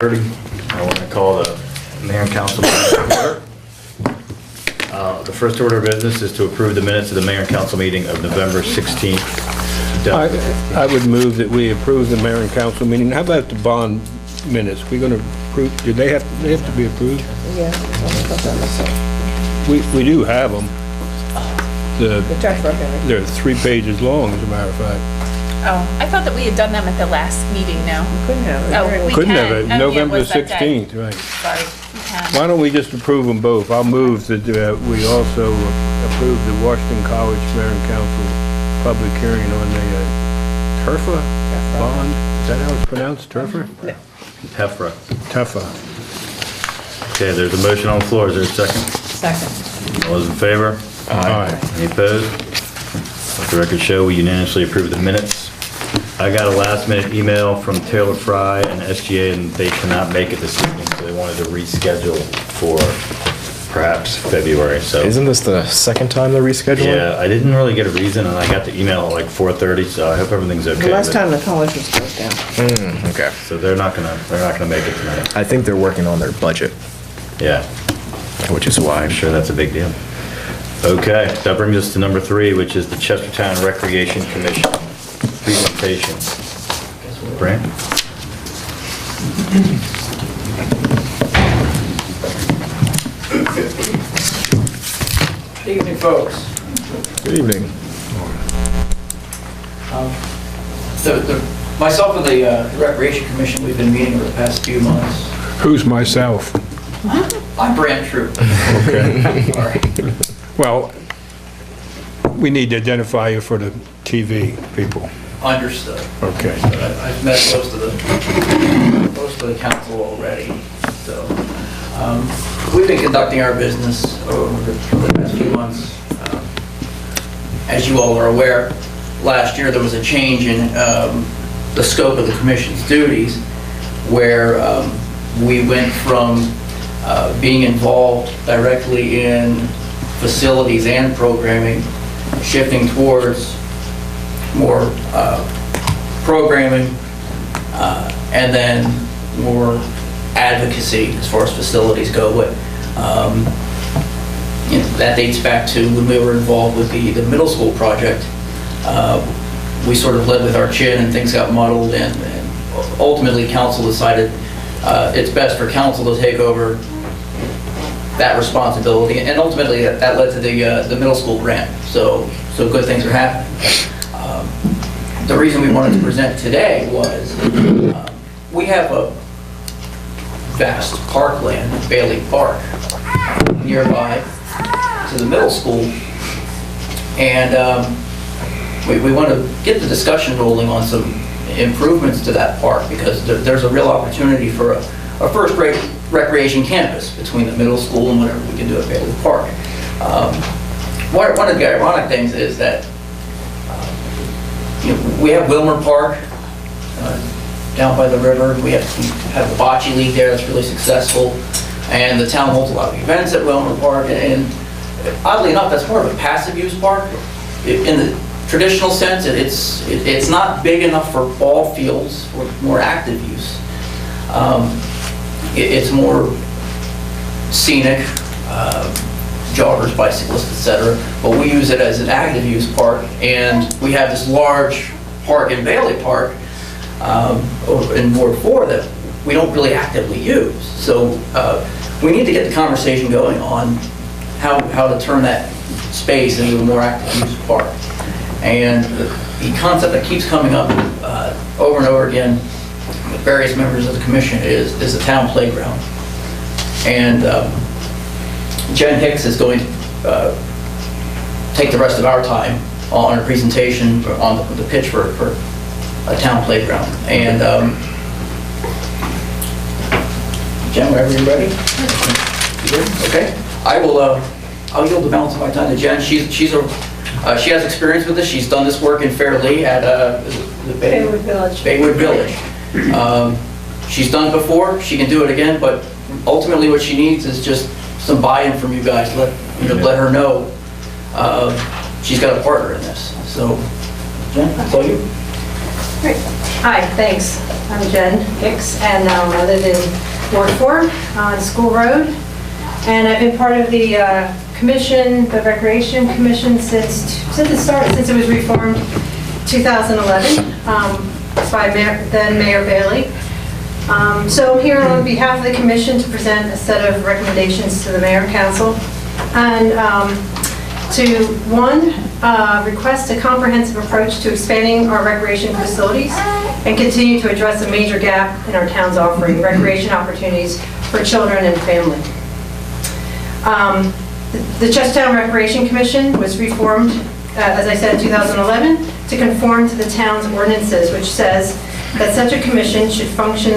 I want to call the mayor and council meeting to order. The first order of business is to approve the minutes of the mayor and council meeting of November 16th. I would move that we approve the mayor and council meeting. How about the bond minutes? We're going to approve, do they have to be approved? Yeah. We do have them. The tax record. They're 3 pages long, as a matter of fact. Oh, I thought that we had done them at the last meeting now. Couldn't have it. Oh, we Couldn't can. have it, Oh, yeah, November was that day? 16th, right. Sorry, we can. Why don't we just approve them both? I'll move that we also approve the Washington College Mayor and Council public hearing on the TERFA bond. Is that how it's pronounced, TERFA? No. Hefra. TEFA. Okay, there's a motion on the floor. Is there a second? Second. All those in favor? Aye. Any opposed? Let the record show we unanimously approve the minutes. I got a last-minute email from Taylor Fry and SGA, and they cannot make it this evening, so they wanted to reschedule for perhaps February, so. Isn't this the second time they're rescheduling? Yeah, I didn't really get a reason, and I got the email at like 4:30, so I hope everything's okay. The last but- time the college was closed down. Okay. So they're not gonna make it tonight. I think they're working on their budget, Yeah, which is why. I'm sure that's a big deal. Okay, that brings us to number 3, which is the Chestertown Recreation Commission presentation. Brant? Good evening, folks. Good evening. Myself and the Recreation Commission, we've been meeting over the past few months. Who's myself? I'm Brant Troop. All right. Well, we need to identify you for the TV people. Understood. Okay. I've met most of the council already, so. We've been conducting our business over the past few months. As you all are aware, last year there was a change in the scope of the commission's duties, where we went from being involved directly in facilities and programming, shifting towards more programming, and then more advocacy as far as facilities go. That dates back to when we were involved with the middle school project. We sort of led with our chin and things got muddled, and ultimately council decided it's best for council to take over that responsibility, and ultimately that led to the middle school grant. So good things are happening. The reason we wanted to present today was we have a vast parkland, Bailey Park, nearby to the middle school, and we want to get the discussion rolling on some improvements to that park, because there's a real opportunity for a first-rate recreation campus between the middle school and whatever we can do at Bailey Park. One of the ironic things is that we have Wilmer Park down by the river. We have the bocce league there that's really successful, and the town holds a lot of events at Wilmer Park, and oddly enough, that's more of a passive use park. In the traditional sense, it's not big enough for ball fields or more active use. It's more scenic, joggers, bicyclists, etc. But we use it as an active use park, and we have this large park in Bailey Park in Ward 4 that we don't really actively use. So we need to get the conversation going on how to turn that space into a more active use park. And the concept that keeps coming up over and over again with various members of the commission is a town playground. And Jen Hicks is going to take the rest of our time on a presentation on the pitch for a town playground. And Jen, whenever you're ready. You good? Okay. I'll yield the balance of my time to Jen. She has experience with this. She's done this work in Fairleigh at Baywood Village. Baywood Village. She's done it before. She can do it again, but ultimately what she needs is just some buy-in from you guys. Let her know she's got a partner in this. So, Jen, that's all you. Great. Hi, thanks. I'm Jen Hicks, and I live in Ward 4 on School Road. And I've been part of the commission, the Recreation Commission, since it started, since it was reformed 2011 by then Mayor Bailey. So I'm here on behalf of the commission to present a set of recommendations to the Mayor and Council. And to, one, request a comprehensive approach to expanding our recreation facilities and continue to address a major gap in our town's offering recreation opportunities for children and family. The Chestertown Recreation Commission was reformed, as I said, in 2011 to conform to the town's ordinances, which says that such a commission should function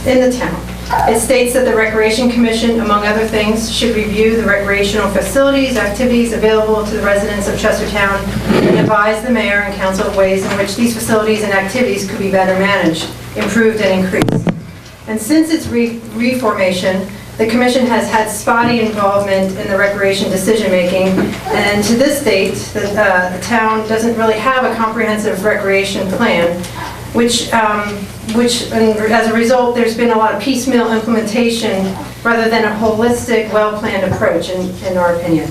in the town. It states that the Recreation Commission, among other things, should review the recreational facilities, activities available to the residents of Chestertown and advise the mayor and council of ways in which these facilities and activities could be better managed, improved, and increased. And since its reformation, the commission has had spotty involvement in the recreation decision-making, and to this date, the town doesn't really have a comprehensive recreation plan, which as a result, there's been a lot of piecemeal implementation rather than a holistic, well-planned approach, in our opinion.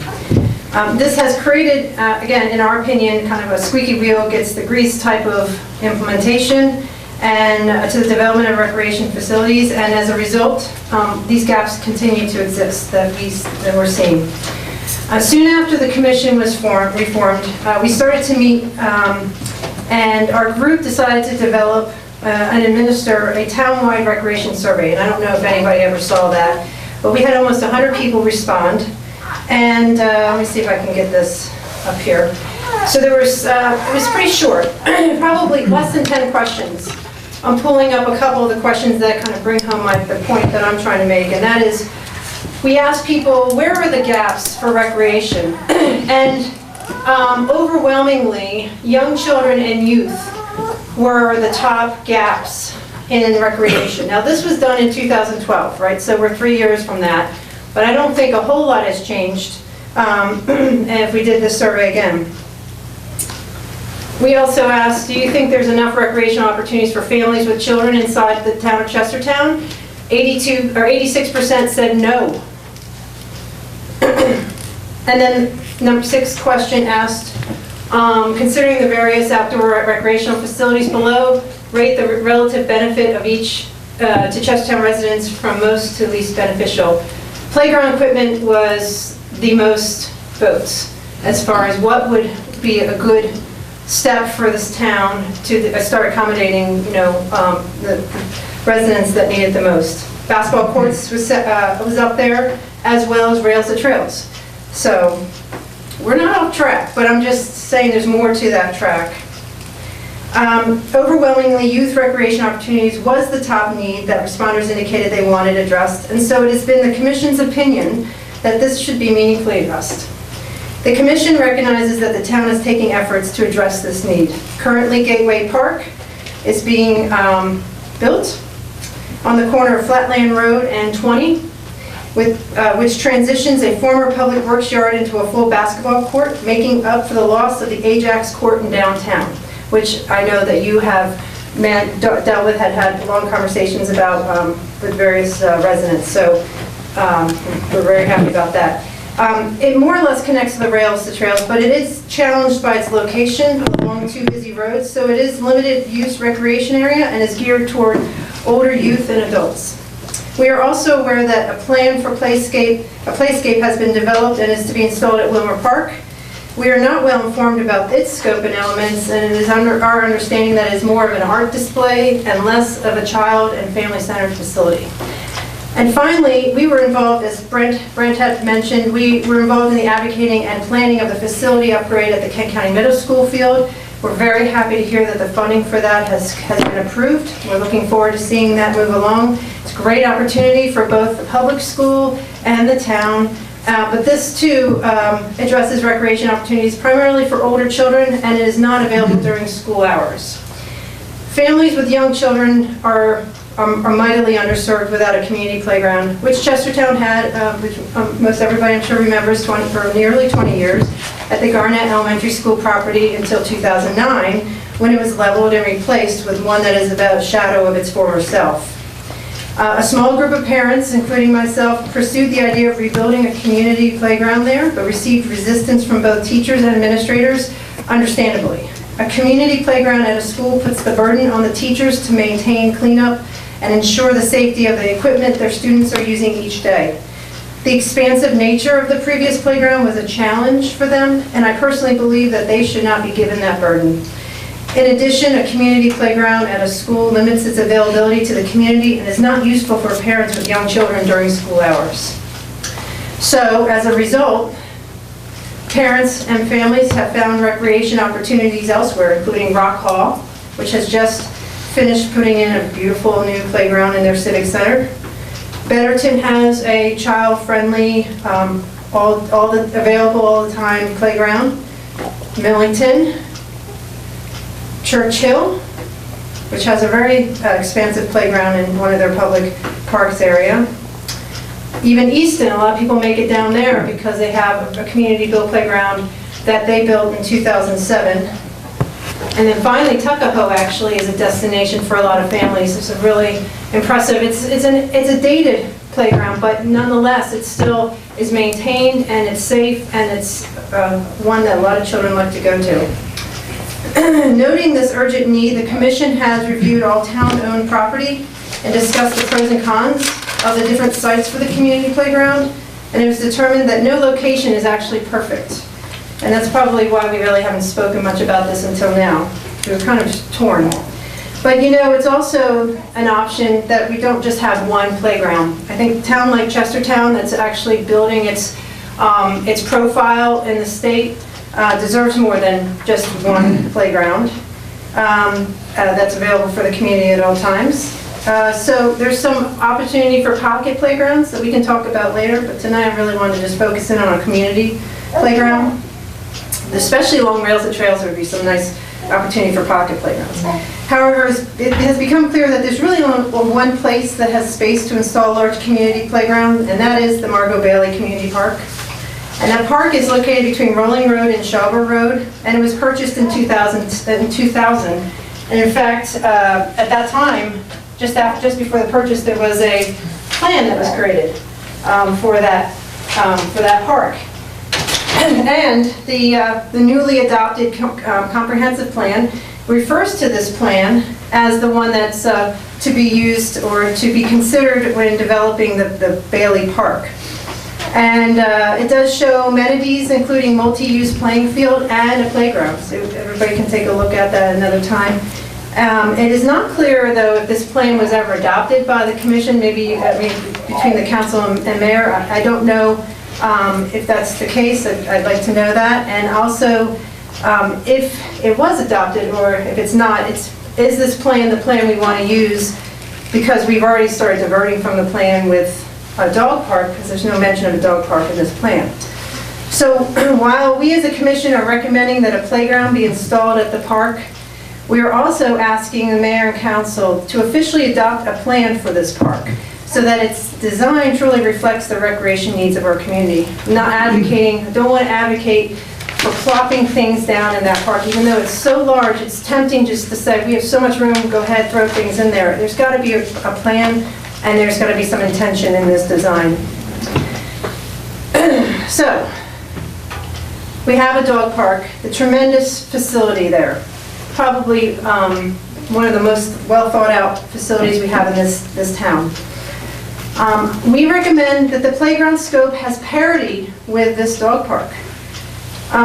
This has created, again, in our opinion, kind of a squeaky wheel gets the grease type of implementation and to the development of recreation facilities, and as a result, these gaps continue to exist that we're seeing. Soon after the commission was reformed, we started to meet, and our group decided to develop and administer a town-wide recreation survey. And I don't know if anybody ever saw that, but we had almost 100 people respond. And let me see if I can get this up here. So there was, it was pretty short, probably less than 10 questions. I'm pulling up a couple of the questions that kind of bring home the point that I'm trying to make, and that is, we asked people, where are the gaps for recreation? And overwhelmingly, young children and youth were the top gaps in recreation. Now, this was done in 2012, right? So we're 3 years from that. But I don't think a whole lot has changed if we did this survey again. We also asked, do you think there's enough recreational opportunities for families with children inside the town of Chestertown? 86% said no. And then number 6 question asked, considering the various outdoor recreational facilities below, rate the relative benefit of each to Chestertown residents from most to least beneficial. Playground equipment was the most votes as far as what would be a good step for this town to start accommodating, the residents that need it the most. Basketball courts was up there, as well as rails to trails. So we're not off track, but I'm just saying there's more to that track. Overwhelmingly, youth recreation opportunities was the top need that responders indicated they wanted addressed, and so it has been the Commission's opinion that this should be meaningfully addressed. The Commission recognizes that the town is taking efforts to address this need. Currently, Gateway Park is being built on the corner of Flatland Road and 20, which transitions a former public works yard into a full basketball court, making up for the loss of the Ajax Court in downtown, which I know that you have dealt with, had long conversations about with various residents. So we're very happy about that. It more or less connects the rails to trails, but it is challenged by its location along 2 busy roads, so it is limited use recreation area and is geared toward older youth and adults. We are also aware that a plan for a playscape has been developed and is to be installed at Wilmer Park. We are not well informed about its scope and elements, and it is under our understanding that it is more of an art display and less of a child and family-centered facility. And finally, we were involved, as Brent had mentioned, we were involved in the advocating and planning of the facility upgrade at the Kent County Middle School field. We're very happy to hear that the funding for that has been approved. We're looking forward to seeing that move along. It's a great opportunity for both the public school and the town. But this too addresses recreation opportunities primarily for older children, and it is not available during school hours. Families with young children are mightily underserved without a community playground, which Chestertown had, which most everybody I'm sure remembers, for nearly 20 years at the Garnett Elementary School property until 2009, when it was leveled and replaced with one that is about a shadow of its former self. A small group of parents, including myself, pursued the idea of rebuilding a community playground there, but received resistance from both teachers and administrators, understandably. A community playground at a school puts the burden on the teachers to maintain cleanup and ensure the safety of the equipment their students are using each day. The expansive nature of the previous playground was a challenge for them, and I personally believe that they should not be given that burden. In addition, a community playground at a school limits its availability to the community and is not useful for parents with young children during school hours. So, as a result, parents and families have found recreation opportunities elsewhere, including Rock Hall, which has just finished putting in a beautiful new playground in their civic center. Betterton has a child-friendly, available all the time playground. Millington, Churchill, which has a very expansive playground in one of their public parks area. Even Easton, a lot of people make it down there because they have a community-built playground that they built in 2007. And then finally, Tuckahoe actually is a destination for a lot of families. It's a really impressive, it's a dated playground, but nonetheless, it still is maintained and it's safe and it's one that a lot of children like to go to. Noting this urgent need, the Commission has reviewed all town-owned property and discussed the pros and cons of the different sites for the community playground, and it was determined that no location is actually perfect. And that's probably why we really haven't spoken much about this until now. We were kind of torn. But you know, it's also an option that we don't just have one playground. I think a town like Chestertown that's actually building its profile in the state deserves more than just one playground that's available for the community at all times. So there's some opportunity for pocket playgrounds that we can talk about later, but tonight I really wanted to just focus in on a community playground. Especially along rails and trails, there would be some nice opportunity for pocket playgrounds. However, it has become clear that there's really only one place that has space to install a large community playground, and that is the Margot Bailey Community Park. And that park is located between Rolling Road and Shawborough Road, and it was purchased in 2000. And in fact, at that time, just before the purchase, there was a plan that was created for that park. And the newly adopted comprehensive plan refers to this plan as the one that's to be used or to be considered when developing the Bailey Park. And it does show amenities, including multi-use playing field and a playground. So everybody can take a look at that another time. It is not clear, though, if this plan was ever adopted by the commission, maybe between the council and mayor. I don't know if that's the case. I'd like to know that. And also, if it was adopted or if it's not, is this plan the plan we want to use? Because we've already started diverting from the plan with a dog park, because there's no mention of a dog park in this plan. So while we as a commission are recommending that a playground be installed at the park, we are also asking the mayor and council to officially adopt a plan for this park so that its design truly reflects the recreation needs of our community. I'm not advocating, I don't want to advocate for plopping things down in that park. Even though it's so large, it's tempting just to say, we have so much room, go ahead, throw things in there. There's got to be a plan, and there's got to be some intention in this design. So, we have a dog park, a tremendous facility there. Probably one of the most well thought out facilities we have in this town. We recommend that the playground scope has parity with this dog park,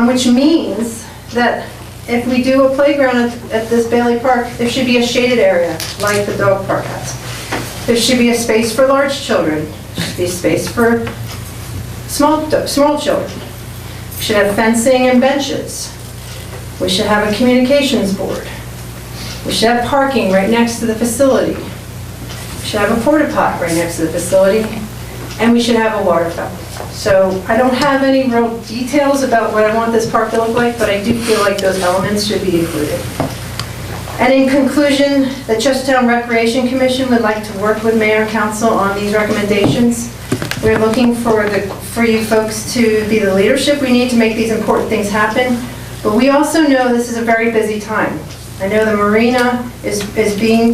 which means that if we do a playground at this Bailey Park, there should be a shaded area like the dog park has. There should be a space for large children. There should be space for small children. We should have fencing and benches. We should have a communications board. We should have parking right next to the facility. We should have a porta pot right next to the facility. And we should have a water fountain. So I don't have any real details about what I want this park to look like, but I do feel like those elements should be included. And in conclusion, the Chestertown Recreation Commission would like to work with Mayor and Council on these recommendations. We're looking for you folks to be the leadership we need to make these important things happen. But we also know this is a very busy time. I know the marina is being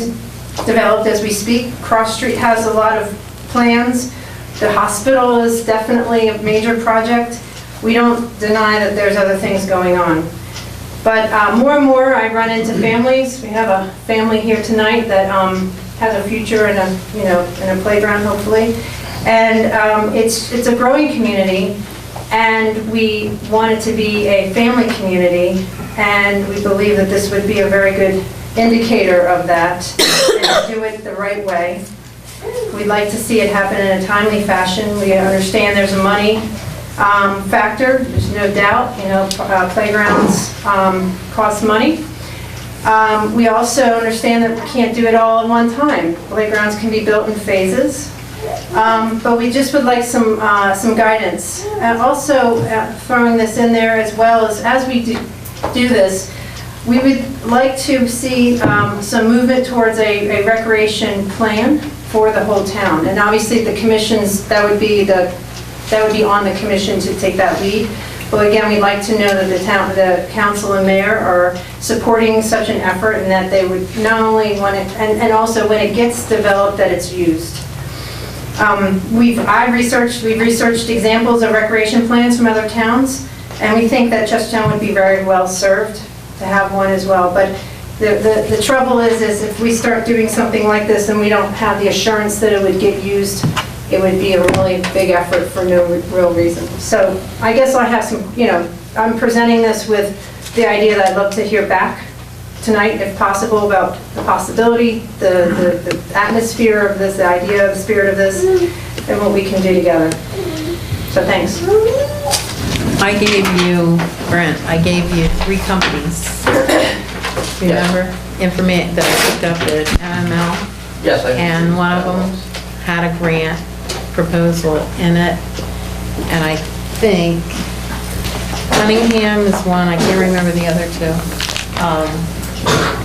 developed as we speak. Cross Street has a lot of plans. The hospital is definitely a major project. We don't deny that there's other things going on. But more and more I run into families. We have a family here tonight that has a future in a playground, hopefully. And it's a growing community, and we want it to be a family community, and we believe that this would be a very good indicator of that, and to do it the right way. We'd like to see it happen in a timely fashion. We understand there's a money factor, there's no doubt, playgrounds cost money. We also understand that we can't do it all at one time. Playgrounds can be built in phases, but we just would like some guidance. And also throwing this in there as we do this, we would like to see some movement towards a recreation plan for the whole town. And obviously the commissions, that would be on the commission to take that lead. But again, we'd like to know that the council and mayor are supporting such an effort, and that they would not only want it, and also when it gets developed, that it's used. We've researched examples of recreation plans from other towns, and we think that Chestertown would be very well served to have one as well. But the trouble is if we start doing something like this and we don't have the assurance that it would get used, it would be a really big effort for no real reason. So I guess I have some, I'm presenting this with the idea that I'd love to hear back tonight, if possible, about the possibility, the atmosphere of this, the idea, the spirit of this, and what we can do together. So thanks. I gave you, Brent, I gave you 3 companies. Remember? Information that I picked up at MML? Yes, I do. And one of them had a grant proposal in it. And I think Cunningham is one, I can't remember the other 2.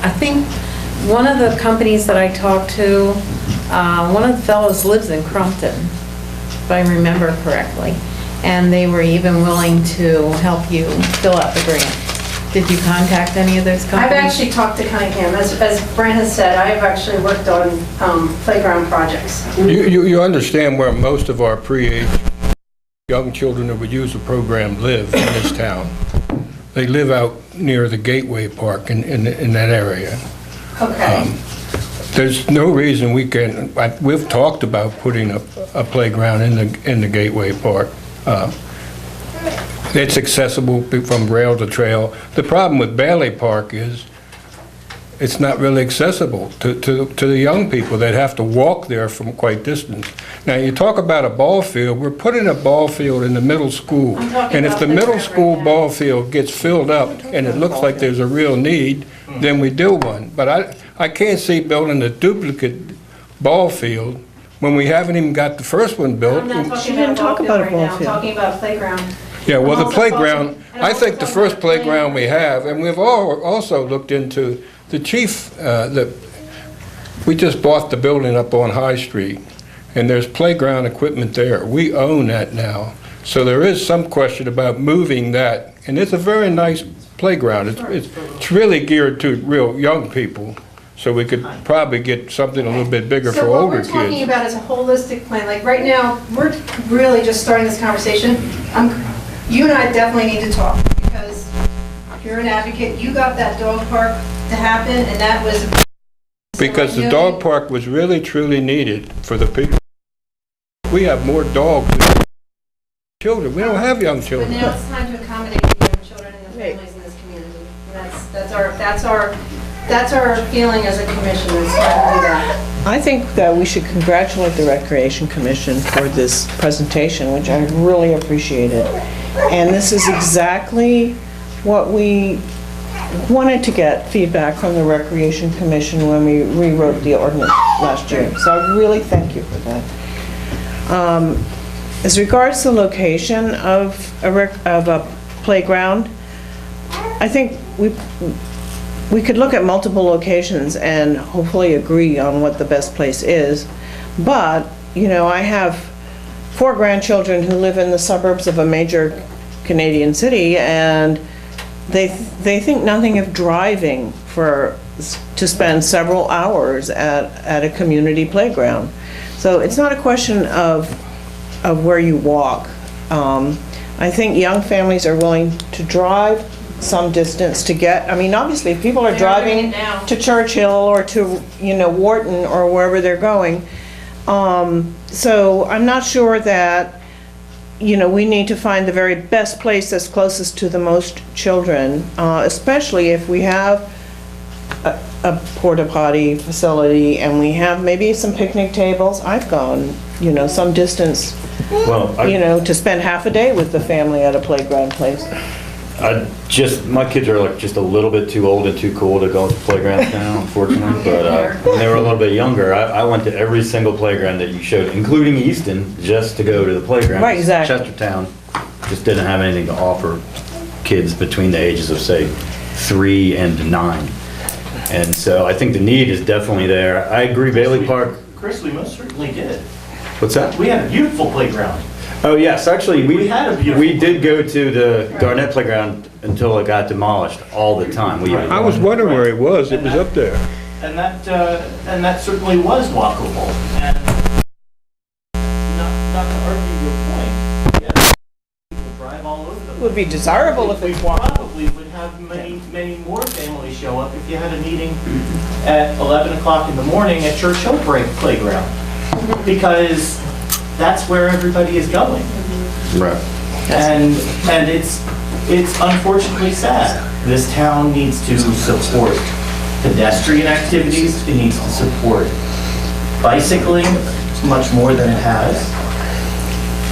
I think one of the companies that I talked to, one of the fellows lives in Crumpton, if I remember correctly. And they were even willing to help you fill out the grant. Did you contact any of those companies? I've actually talked to Cunningham. As Brent has said, I've actually worked on playground projects. You understand where most of our pre-age young children that would use the program live in this town. They live out near the Gateway Park in that area. Okay. There's no reason we can, we've talked about putting a playground in the Gateway Park. It's accessible from rail to trail. The problem with Bailey Park is it's not really accessible to the young people that have to walk there from quite distance. Now, you talk about a ball field, we're putting a ball field in the middle school. And if the middle school ball field gets filled up and it looks like there's a real need, then we do one. But I can't see building a duplicate ball field when we haven't even got the first one built. She didn't talk about a ball field. I'm talking about a playground. Yeah, well, the playground, I think the first playground we have, and we've also looked into the chief, we just bought the building up on High Street, and there's playground equipment there. We own that now. So there is some question about moving that, and it's a very nice playground. It's really geared to real young people. So we could probably get something a little bit bigger for older kids. So what we're talking about is a holistic plan. Like right now, we're really just starting this conversation. You and I definitely need to talk, because you're an advocate. You got that dog park to happen, and that was... Because the dog park was really, truly needed for the people. We have more dogs than children. We don't have young children. But now it's time to accommodate the young children and the families in this community. And that's our feeling as a commission, is time to do that. I think that we should congratulate the Recreation Commission for this presentation, which I really appreciated. And this is exactly what we wanted to get feedback from the Recreation Commission when we rewrote the ordinance last year. So I really thank you for that. As regards to the location of a playground, I think we could look at multiple locations and hopefully agree on what the best place is. But, I have 4 grandchildren who live in the suburbs of a major Canadian city, and they think nothing of driving to spend several hours at a community playground. So it's not a question of where you walk. I think young families are willing to drive some distance to get, I mean, obviously, if people are They're doing driving it now. to Churchill or to, Wharton or wherever they're going. So I'm not sure that, we need to find the very best place that's closest to the most children, especially if we have a porta potty facility and we have maybe some picnic tables. I've gone, some distance, Well, to spend half a day with the family at a playground place. my kids are like just a little bit too old and too cool to go to playgrounds now, unfortunately. But when they were a little bit younger, I went to every single playground that you showed, including Easton, just to go to the playground. Right, exactly. Chestertown just didn't have anything to offer kids between the ages of, say, 3 and 9. And so I think the need is definitely there. I agree, Bailey Park. Chris, we most certainly did. What's that? We had a beautiful playground. Oh, yes, actually, We had a beautiful we did go to the Garnett Playground until it got demolished all the time. I was wondering where it was up there. And that certainly was walkable. And not to argue your point, yes, people drive all over the place. It would be desirable if We it's walkable. probably would have many more families show up if you had a meeting at 11 o'clock in the morning at Churchill Playground. Because that's where everybody is going. Right. And it's unfortunately sad. This town needs to support pedestrian activities, it needs to support bicycling much more than it has.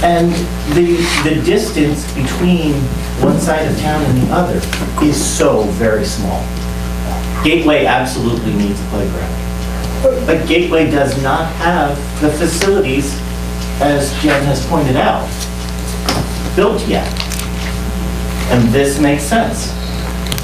And the distance between one side of town and the other is so very small. Gateway absolutely needs a playground. But Gateway does not have the facilities, as Jen has pointed out, built yet. And this makes sense.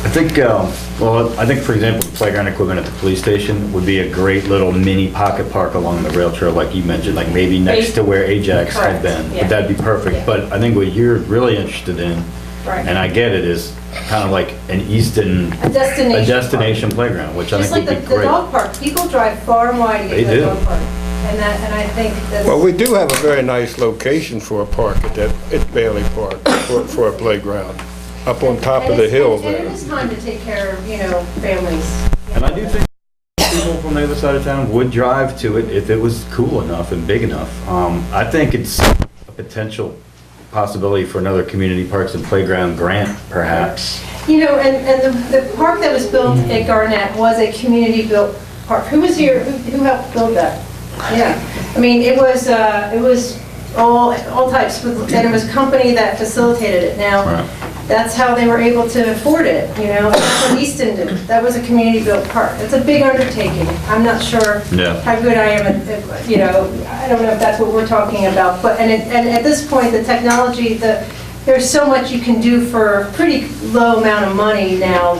I think, I think, for example, the playground equipment at the police station would be a great little mini pocket park along the rail trail, like you mentioned, like maybe next to where Ajax had Correct, been. yeah. But that'd be perfect. Yeah. But I think what you're really interested in, Right. and I get it, is kind of like an Easton, A destination. a destination playground, which I Just think like would be the great. dog park, people drive far and wide to They get to the do. dog park. And I think that's. Well, we do have a very nice location for a park at Bailey Park, for a playground, up on top of the hill And there. it is time to take care of, families. And I do think people from the other side of town would drive to it if it was cool enough and big enough. I think it's a potential possibility for another community parks and playground grant, perhaps. And the park that was built at Garnett was a community-built park. Who was here, who helped build that? Yeah, I mean, it was all types, and it was a company that facilitated it. Now, Right. that's how they were able to afford it, That's what Easton did. That was a community-built park. It's a big undertaking. I'm not sure Yeah. how good I am at, I don't know if that's what we're talking about, but, and at this point, the technology, there's so much you can do for a pretty low amount of money now.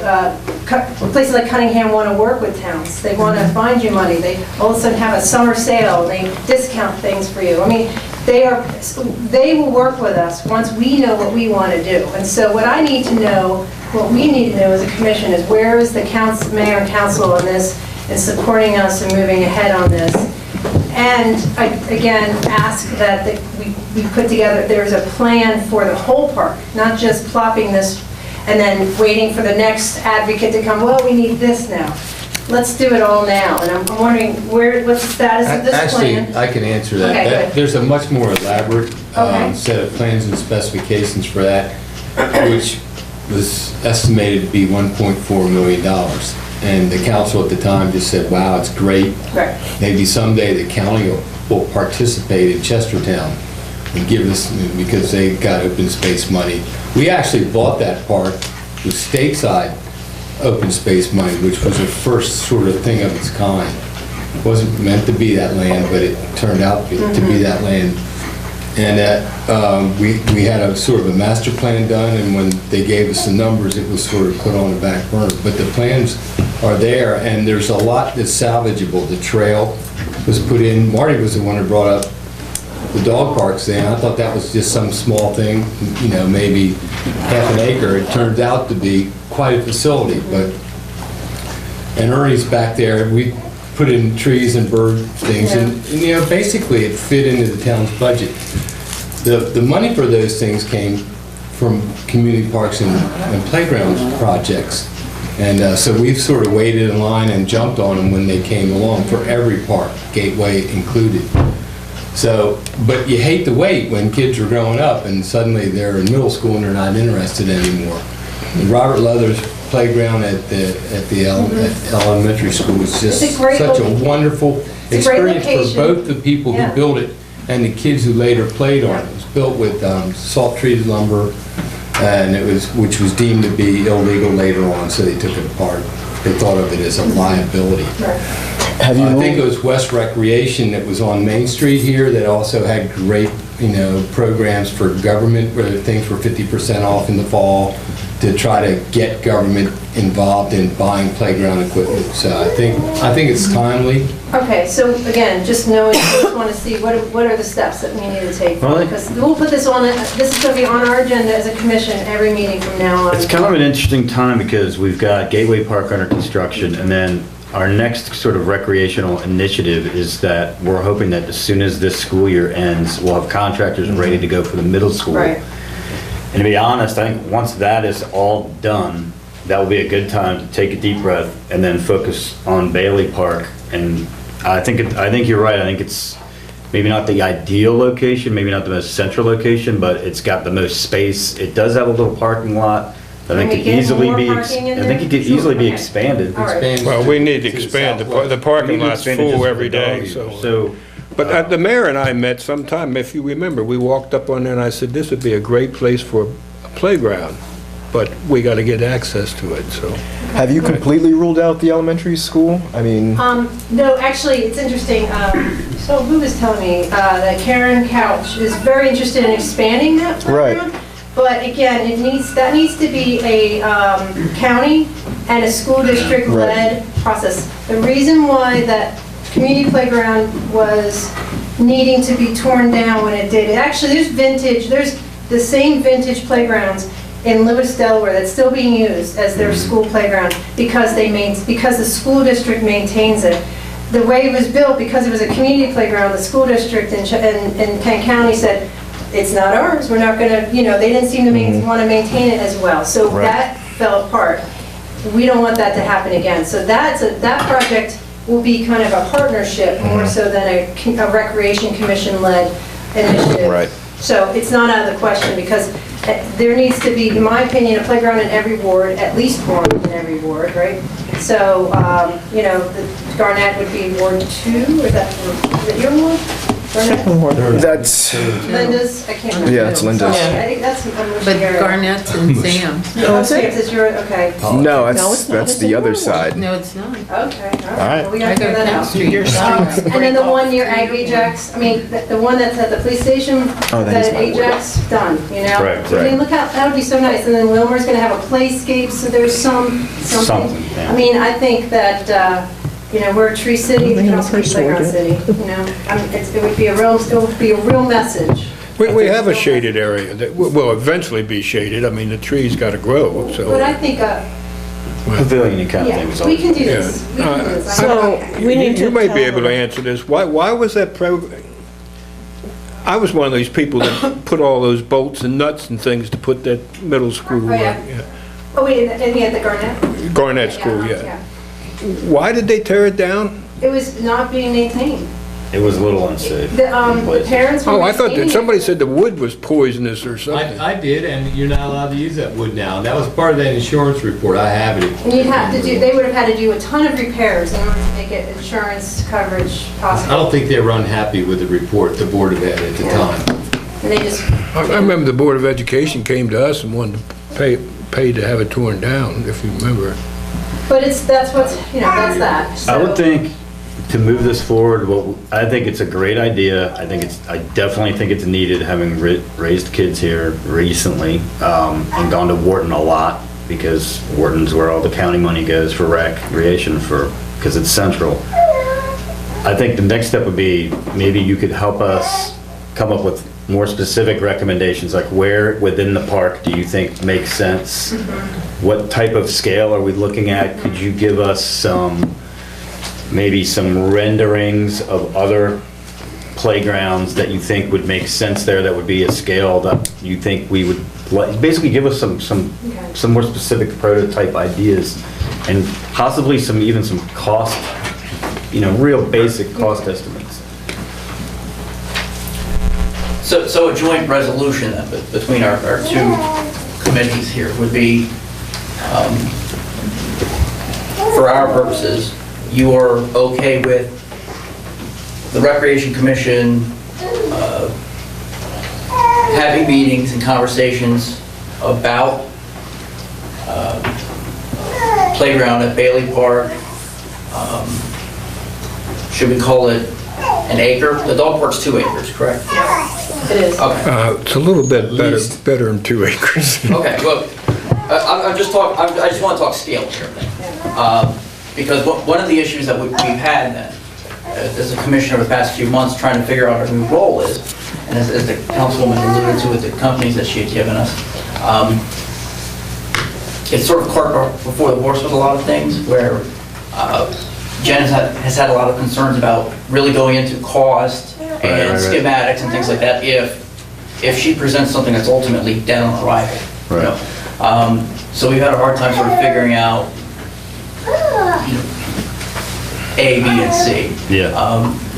Places like Cunningham want to work with towns. They want to find you money. They all of a sudden have a summer sale. They discount things for you. I mean, they will work with us once we know what we want to do. And so what we need to know as a commission is where is the mayor and council on this and supporting us and moving ahead on this. And I, again, ask that we put together, there's a plan for the whole park, not just plopping this and then waiting for the next advocate to come, well, we need this now. Let's do it all now. And I'm wondering, what's the status of this plan? Actually, I can answer that. Okay, good. There's a much more elaborate Okay. set of plans and specifications for that, which was estimated to be $1.4 million. And the council at the time just said, wow, it's great. Right. Maybe someday the county will participate in Chestertown and give us, because they got open space money. We actually bought that park with stateside open space money, which was the first sort of thing of its kind. It wasn't meant to be that land, but it turned out to be that land. And we had a sort of a master plan done, and when they gave us the numbers, it was sort of put on the back burner. But the plans are there, and there's a lot that's salvageable. The trail was put in. Marty was the one who brought up the dog parks thing. I thought that was just some small thing, maybe half an acre. It turned out to be quite a facility, but And Ernie's back there, we put in trees and bird things, and, you know, basically it fit into the town's budget. The money for those things came from community parks and playgrounds projects. And so we've sort of waited in line and jumped on them when they came along for every park, Gateway included. So, but you hate to wait when kids are growing up and suddenly they're in middle school and they're not interested anymore. The Robert Leathers playground at the elementary school is just It's a great such a location. wonderful It's a great experience for location. both the people Yeah. who built it and the kids who later played on it. It was built with salt-treated lumber, and which was deemed to be illegal later on, so they took it apart. They thought of it as a liability. Have you I think it was West Recreation that was on Main Street here that also had great, you know, programs for government where things were 50% off in the fall to try to get government involved in buying playground equipment. So I think it's timely. Okay, so again, just knowing, I just want to see what are the steps that we need to take? Well, I- Because we'll put this on, this is going to be on our agenda as a commission every meeting from now on. It's kind of an interesting time because we've got Gateway Park under construction, and then our next sort of recreational initiative is that we're hoping that as soon as this school year ends, we'll have contractors ready to go for the middle school. Right. And to be honest, I think once that is all done, that will be a good time to take a deep breath and then focus on Bailey Park. And I think you're right. I think it's maybe not the ideal location, maybe not the most central location, but it's got the most space. It does have a little parking lot. I think Can we it get easily more be, parking in I think there? it could Sure, easily be okay. expanded. All right. Well, we need to expand, the parking lot's full every day, so. So, But the mayor and I met sometime, if you remember, we walked up on there and I said, this would be a great place for a playground, but we got to get access to it, so. Have you completely ruled out the elementary school? I mean, No, actually, it's interesting. So who was telling me that Karen Couch is very interested in expanding that playground? But again, that needs to be a county and a school district-led process. The reason why that community playground was needing to be torn down when it did, actually, there's the same vintage playgrounds in Lewis, Delaware, that's still being used as their school playground because the school district maintains it. The way it was built, because it was a community playground, the school district in Kent County said, it's not ours, we're not gonna, they didn't seem to want to maintain it as well. So that fell apart. We don't want that to happen again. So that project will be kind of a partnership more so than a recreation commission-led initiative. Right. So it's not out of the question because there needs to be, in my opinion, a playground in every ward, at least one in every ward, right? So, the Garnett would be Ward 2, is that your ward? Garnett? Second ward. that's, Linda's, I can't remember. yeah, it's Linda's. Okay, I think that's. But Garnett's and Sam's. Oh, Sam's is your, okay. No, No, it's that's, not. that's It's the a other new side. No, it's not. Okay, all right. Well, we I gotta go figure that down out. street. And then the one near Ag Ajax, the one that's at the police station, Oh, that that is at my ward. Ajax, done, Correct, I mean, look how, that would be so nice, and then Wilmer's gonna have a playscape, so there's something. Something, yeah. I mean, I think that, we're a tree city, we can also be a playground city, it would be a real message. We have a shaded area that will eventually be shaded. I mean, the trees got to grow, so. But I think, pavilion and kind of thing was yeah, all. we can do this, we can do this. So, we need to You may be tell able to her- answer this. Why was that I was one of these people that put all those bolts and nuts and things to put that middle school, Oh, yeah. Oh, wait, and at the Garnett? Garnett School, yeah. Why did they tear it down? It was not being maintained. It was a little unsafe. The parents were Oh, I thought maintaining that it. somebody said the wood was poisonous or something. I did, and you're not allowed to use that wood now. That was part of that insurance report. I have it. And you'd have to they would have had to do a ton of repairs in order to make it insurance coverage I possible. don't think they were unhappy with the report the board had at the time. And they just, I remember the Board of Education came to us and wanted to pay to have it torn down, if you remember. but that's that's that. I would So- think to move this forward, I think it's a great idea. I definitely think it's needed, having raised kids here recently, and gone to Wharton a lot, because Wharton's where all the county money goes for recreation because it's central. I think the next step would be, maybe you could help us come up with more specific recommendations, like where within the park do you think makes sense? What type of scale are we looking at? Could you give us maybe some renderings of other playgrounds that you think would make sense there, that would be a scale that you think we would, basically give us some more specific prototype ideas, and possibly even some cost, real basic cost estimates. So a joint resolution then between our two committees here would be, for our purposes, you are okay with the Recreation Commission having meetings and conversations about playground at Bailey Park. Should we call it an acre? The dog park's 2 acres, correct? It is. Okay. It's a little bit better than 2 acres. Okay, well, I just want to talk scale here. Because one of the issues that we've had then, as a commissioner over the past few months, trying to figure out what our new role is, and as the councilwoman alluded to with the companies that she had given us, it's sort of cart before the horse with a lot of things, where Jen has had a lot of concerns about really going into cost and schematics and things like that if she presents something that's ultimately dead on arrival. Right. So we've had a hard time sort of figuring out A, B, and C. Yeah.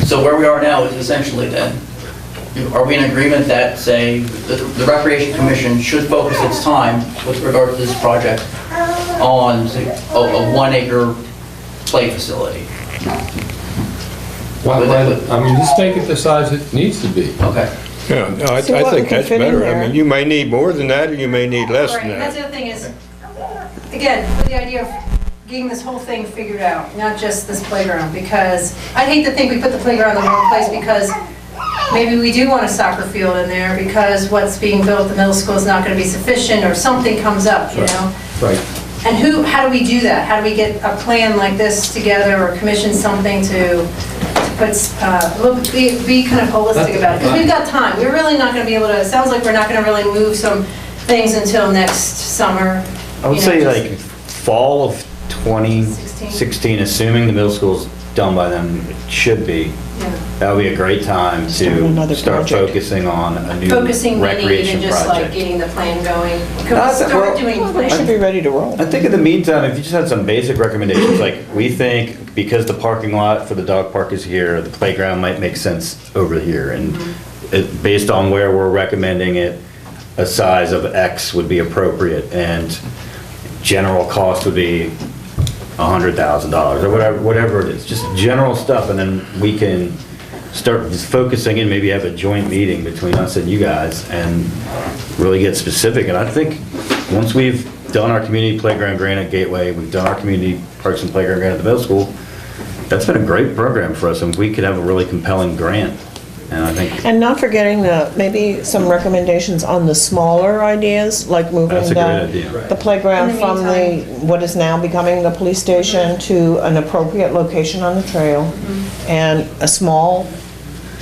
So where we are now is essentially then, are we in agreement that, say, the Recreation Commission should focus its time with regard to this project on, say, a 1 acre play facility? Just make it the size it needs to be. Okay. Yeah, no, I See what we think can that's fit in better. there. I mean, you may need more than that, or you may need less Right, than and that's that. the other thing is, again, with the idea of getting this whole thing figured out, not just this playground, because I hate to think we put the playground in the wrong place, because maybe we do want a soccer field in there, because what's being built at the middle school is not going to be sufficient, or something comes up, you know? Right. And how do we do that? How do we get a plan like this together, or commission something to put, be kind of holistic about it? Because we've got time. We're really not going to be able to, it sounds like we're not going to really move some things until next summer. I would you know, say just- like fall of 2016, assuming the middle school's done by then, it should be. Yeah. That would be a great time Start to another start project. focusing on a new Focusing meaning even recreation just like project. getting the plan going. Could No, we I think- start well, doing We should be plans? ready to roll. I think in the meantime, if you just had some basic recommendations, like we think because the parking lot for the dog park is here, the playground might make sense over here. And based on where we're recommending it, a size of X would be appropriate, and general cost would be $100,000 or whatever it is, just general stuff. And then we can start just focusing and maybe have a joint meeting between us and you guys and really get specific. And I think once we've done our community playground grant at Gateway, we've done our community parks and playground grant at the middle school, that's been a great program for us, and we could have a really compelling grant. And I think And not forgetting maybe some recommendations on the smaller ideas, like moving that's a great idea. the playground In the from what is now becoming the police station to an appropriate location on the trail, and a small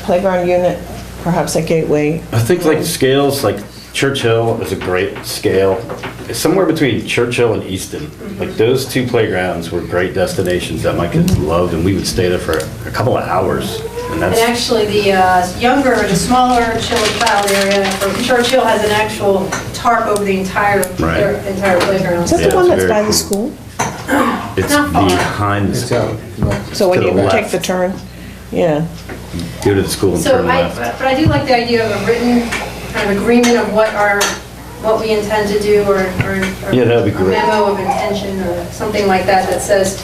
playground unit, perhaps at Gateway. I think like scales, like Churchill is a great scale. It's somewhere between Churchill and Easton. Like those two playgrounds were great destinations that my kids loved, and we would stay there for a couple of hours. And And that's, actually, the smaller Chili Cloud area from Churchill has an actual tarp over the entire Right. playground. Is that Yeah, the one it's that's very by the cool. school? it's not far. behind the It's school. out. So when To you the take left. the turn, yeah. Go to the school and So turn left. but I do like the idea of a written kind of agreement of what we intend to do, or Yeah, that'd be great. a memo of intention, or something like that, that says,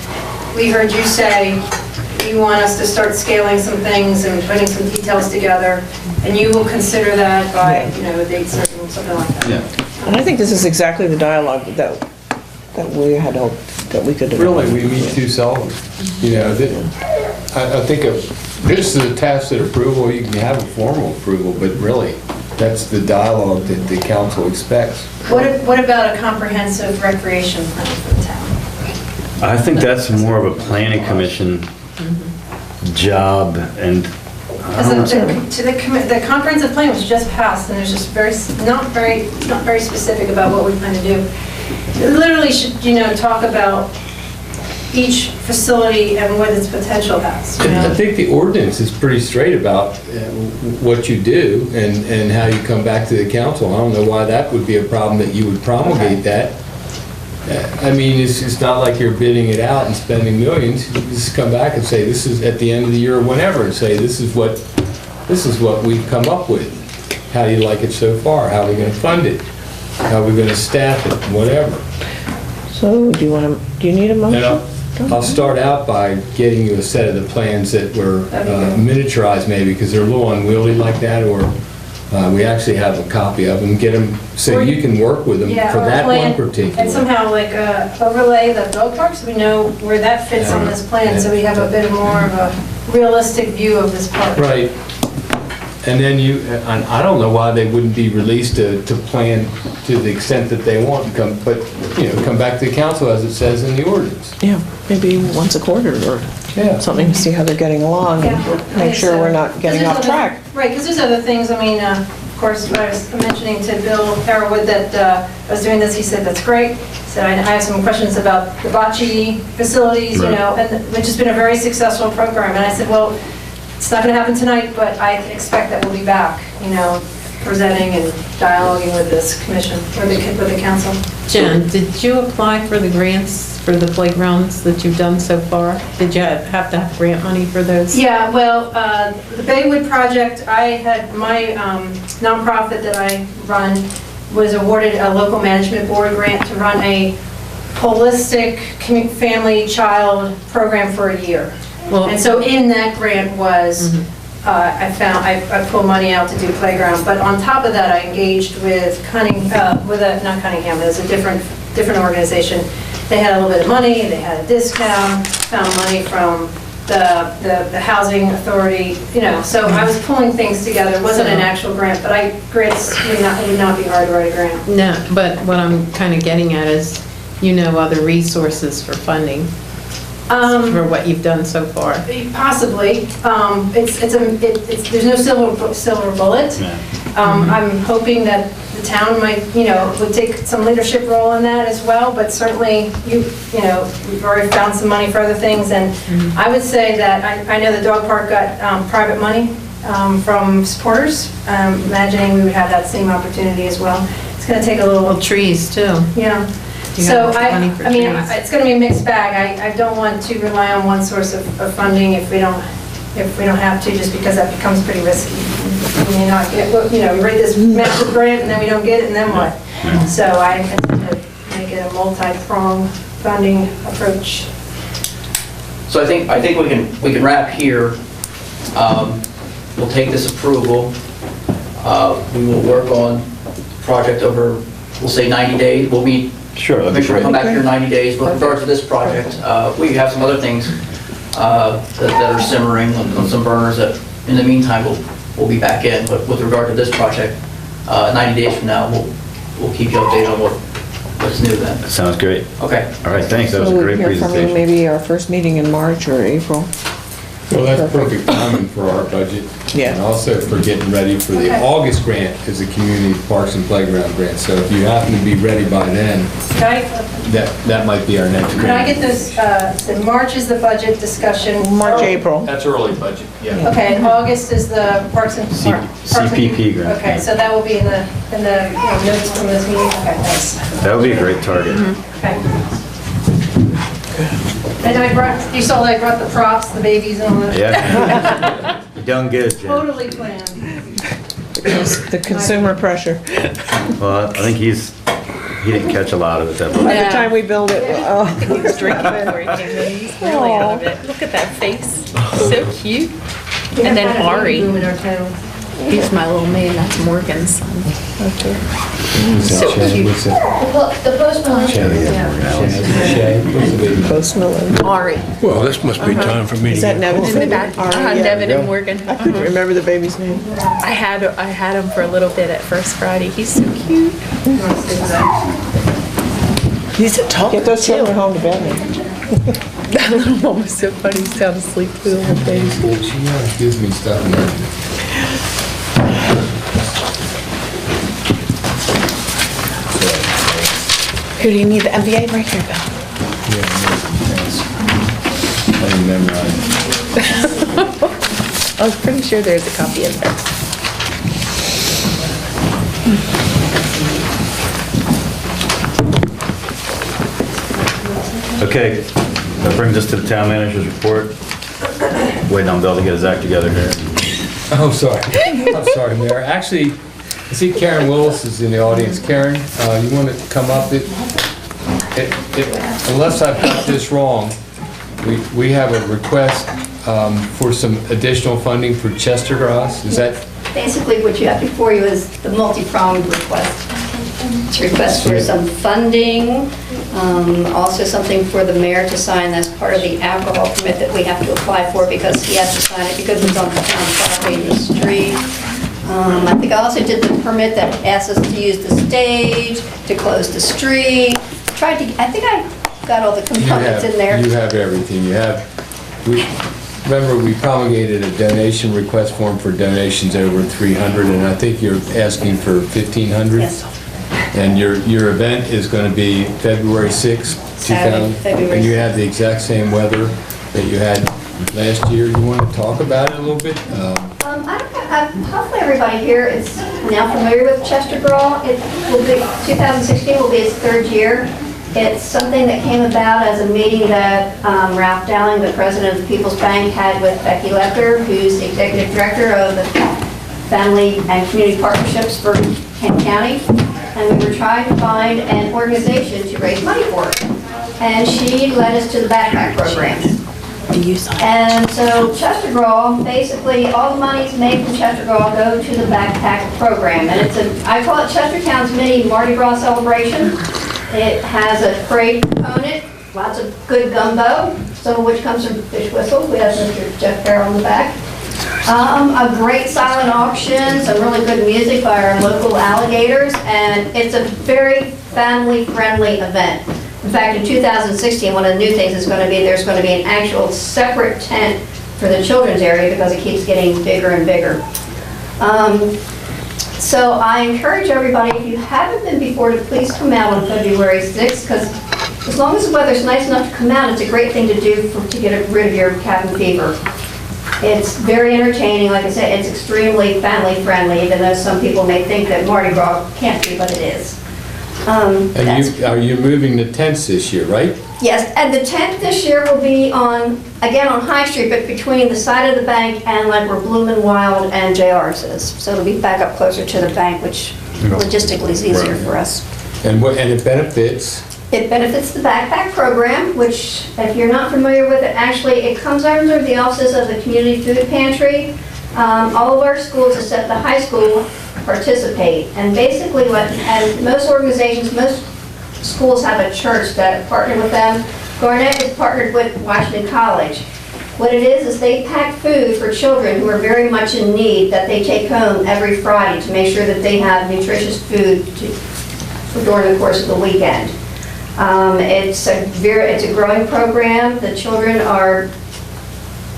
we heard you say you want us to start scaling some things and putting some details together, and you will consider that by, a date certain, something like that. Yeah. And I think this is exactly the dialogue that we had hoped that we could develop. Really, we meet too seldom. I think if this is a tacit approval, you can have a formal approval, but really, that's the dialogue that the council expects. What about a comprehensive recreation plan for the town? I think that's more of a planning commission job, and Because the comprehensive plan was just passed, and there's just not very specific about what we plan to do. It literally should, talk about each facility and what its potential has. I think the ordinance is pretty straight about what you do and how you come back to the council. I don't know why that would be a problem that you would promulgate that. I mean, it's not like you're bidding it out and spending millions. You just come back and say, this is at the end of the year or whenever, and say, this is what we've come up with. How do you like it so far? How are we going to fund it? How are we going to staff it? Whatever. So do you need a motion? And I'll start out by getting you a set of the plans that were miniaturized maybe, because they're a little unwieldy like that, or we actually have a copy of them, get them so you can work with them for that one particular. And somehow overlay the dog park so we know where that fits on this plan, so we have a bit more of a realistic view of this park. Right. And then and I don't know why they wouldn't be released to plan to the extent that they want, come back to the council as it says in the ordinance. Yeah, maybe once a quarter or something to see how they're getting along and make sure we're not getting off track. Right, because there's other things, of course, I was mentioning to Bill Arrowood that I was doing this, he said, that's great. He said, I have some questions about the bocce facilities, and which has been a very successful program. And I said, well, it's not going to happen tonight, but I expect that we'll be back, presenting and dialoguing with this commission, or with the council. Jen, did you apply for the grants for the playgrounds that you've done so far? Did you have to have grant money for those? Yeah, well, the Baywood project, I had my nonprofit that I run was awarded a local management board grant to run a holistic family child program for a year. And so in that grant was, I pulled money out to do playgrounds, but on top of that, I engaged with not Cunningham, it was a different organization. They had a little bit of money, they had a discount, found money from the housing authority, so I was pulling things together. It wasn't an actual grant, but grants would not be hard to write a grant. No, but what I'm kind of getting at is, other resources for funding. For what you've done so far? Possibly. There's no silver bullet. I'm hoping that the town might, would take some leadership role in that as well, but certainly, we've already found some money for other things, and I would say that I know the dog park got private money from supporters, imagining we would have that same opportunity as well. It's going to take a little... Well, trees, too. Yeah. So it's going to be a mixed bag. I don't want to rely on one source of funding if we don't have to, just because that becomes pretty risky. We may not get, we write this massive grant and then we don't get it, and then what? So I intend to make it a multi-pronged funding approach. So I think we can wrap here. We'll take this approval. We will work on the project over, we'll say 90 days. We'll meet. Sure, that'd be Commissioner will come back here in 90 days. With regard to this project, we have some other things that are simmering on some burners that, in the meantime, we'll be back in. But with regard to this project, 90 days from now, we'll keep you updated on what's new then. Sounds great. Okay. All right, thanks. That was a So great we'll hear from you presentation. maybe our first meeting in March or April. Well, that's perfect timing for our budget. Yeah. And also for getting ready for the August grant as a community parks and playground grant. So if you happen to be ready by then, that might be our next grant. Could I get this, so March is the budget discussion. March, April. That's early budget, yeah. Okay, and August is the Parks and... CPP grant. Okay, so that will be in the notes from this meeting? Okay, thanks. That would be a great target. Okay. And you saw that I brought the props, the babies and all that? Yeah. You done good, Jen. Totally planned. The consumer pressure. Well, I think he didn't catch a lot of it that much. By the time we build it, He was drinking before he came in. He's really out of it. Look at that face. So cute. And then Ari. In our town. He's my little maid. That's Morgan's son. So cute. The postman. Post Malone. Ari. Well, this must be time for me to Is that get Nevin's In the baby? back. Yeah. Devin and Morgan. I couldn't remember the baby's name. I had him for a little bit at First Friday. He's so cute. He's a talker. Get those children home to bed now. That little one was so funny, sound asleep through the whole thing. She gives me stuff. Who do you need the MBA? Right here, Bill. I didn't memorize. I was pretty sure there's a copy in there. Okay, that brings us to the town manager's report. Waiting on Bill to get his act together here. Oh, sorry. I'm sorry, Mayor. Actually, I see Karen Willis is in the audience. Karen, you want to come up? Unless I've got this wrong, we have a request for some additional funding for Chester Gross. Is that? Basically, what you have before you is the multi-pronged request. It's a request for some funding, also something for the mayor to sign. That's part of the alcohol permit that we have to apply for because he has to sign it because it's on the town property in the street. I think I also did the permit that asks us to use the stage, to close the street. I think I got all the components in there. You have everything. Remember, we promulgated a donation request form for donations over 300, and I think you're asking for 1,500? Yes. And your event is going to be February 6th, Saturday, February and you have the exact same weather that you had last year. You want to talk about it a little bit? Hopefully everybody here is now familiar with Chester Grawl. 2016 will be its third year. It's something that came about as a meeting that Ralph Dowling, the president of the People's Bank, had with Becky Lepter, who's the executive director of the Family and Community Partnerships for Kent County. And we were trying to find an organization to raise money for it. And she led us to the backpack program. And so Chester Grawl, basically all the monies made from Chester Grawl go to the backpack program. And I call it Chestertown's mini Mardi Gras celebration. It has a parade component, lots of good gumbo, some of which comes from Fish Whistle. We have Mr. Jeff Farrell in the back. A great silent auction, some really good music by our local alligators, and it's a very family-friendly event. In fact, in 2016, one of the new things is going to be, there's going to be an actual separate tent for the children's area because it keeps getting bigger and bigger. So I encourage everybody, if you haven't been before, to please come out on February 6th, because as long as the weather's nice enough to come out, it's a great thing to do to get rid of your cabin fever. It's very entertaining. Like I said, it's extremely family-friendly, even though some people may think that Mardi Gras can't be, but it is. And are you moving the tents this year, right? Yes, and the tent this year will be again on High Street, but between the side of the bank and like where Bloom and Wild and JR's is. So it'll be back up closer to the bank, which logistically is easier for us. And it benefits? It benefits the backpack program, which, if you're not familiar with it, actually it comes under the offices of the Community Food Pantry. All of our schools, except the high school, participate. And basically and most organizations, most schools have a church that partner with them. Garnett is partnered with Washington College. What it is they pack food for children who are very much in need that they take home every Friday to make sure that they have nutritious food during the course of the weekend. It's a growing program. The children are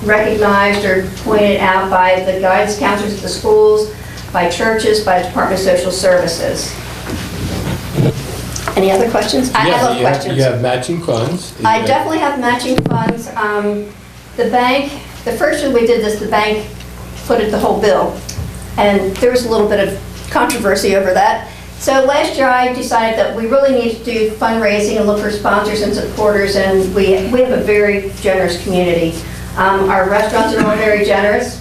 recognized or pointed out by the guidance counselors at the schools, by churches, by the Department of Social Services. Any other questions? I love questions. You have matching funds. I definitely have matching funds. The bank, the first year we did this, the bank footed the whole bill. And there was a little bit of controversy over that. So last year I decided that we really need to do fundraising and look for sponsors and supporters, and we have a very generous community. Our restaurants are all very generous.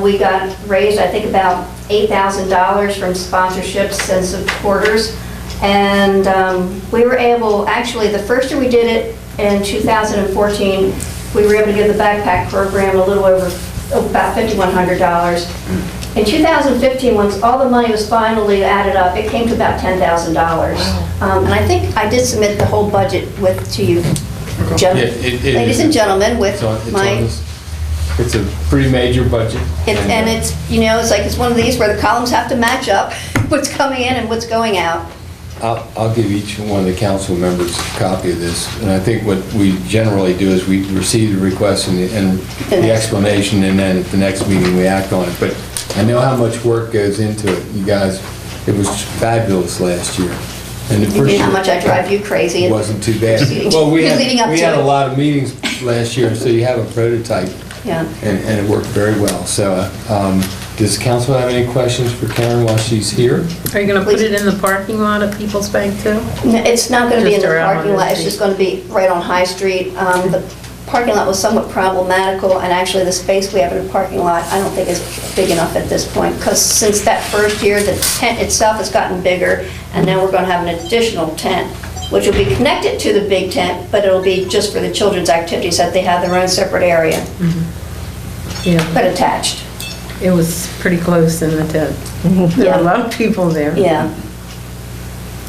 We got raised, I think, about $8,000 from sponsorships and supporters. And we were able, actually, the first year we did it in 2014, we were able to give the backpack program a little over about $5,100. In 2015, once all the money was finally added up, it came to about $10,000. And I think I did submit the whole budget to you, ladies and gentlemen, with my... It's a pretty major budget. And it's, it's one of these where the columns have to match up what's coming in and what's going out. I'll give each one of the council members a copy of this. And I think what we generally do is we receive the request and the explanation, and then at the next meeting, we act on it. But I know how much work goes into it. You guys, it was fabulous last year. And the You first knew how year much I drive you crazy. wasn't too bad. Proceeding- Well, we leading up had to a it. lot of meetings last year, so you have a prototype. Yeah. And it worked very well. So, does council have any questions for Karen while she's here? Are you gonna put it in the parking lot at People's Bank too? No, it's not going to be in Just the around on parking the lot, it's street. just going to be right on High Street. The parking lot was somewhat problematical, and actually the space we have in the parking lot, I don't think is big enough at this point, because since that first year, the tent itself has gotten bigger, and now we're going to have an additional tent, which will be connected to the big tent, but it'll be just for the children's activities, that they have their own separate area, Yeah, but attached. it was pretty close in the tent. There were a lot of people there. Yeah.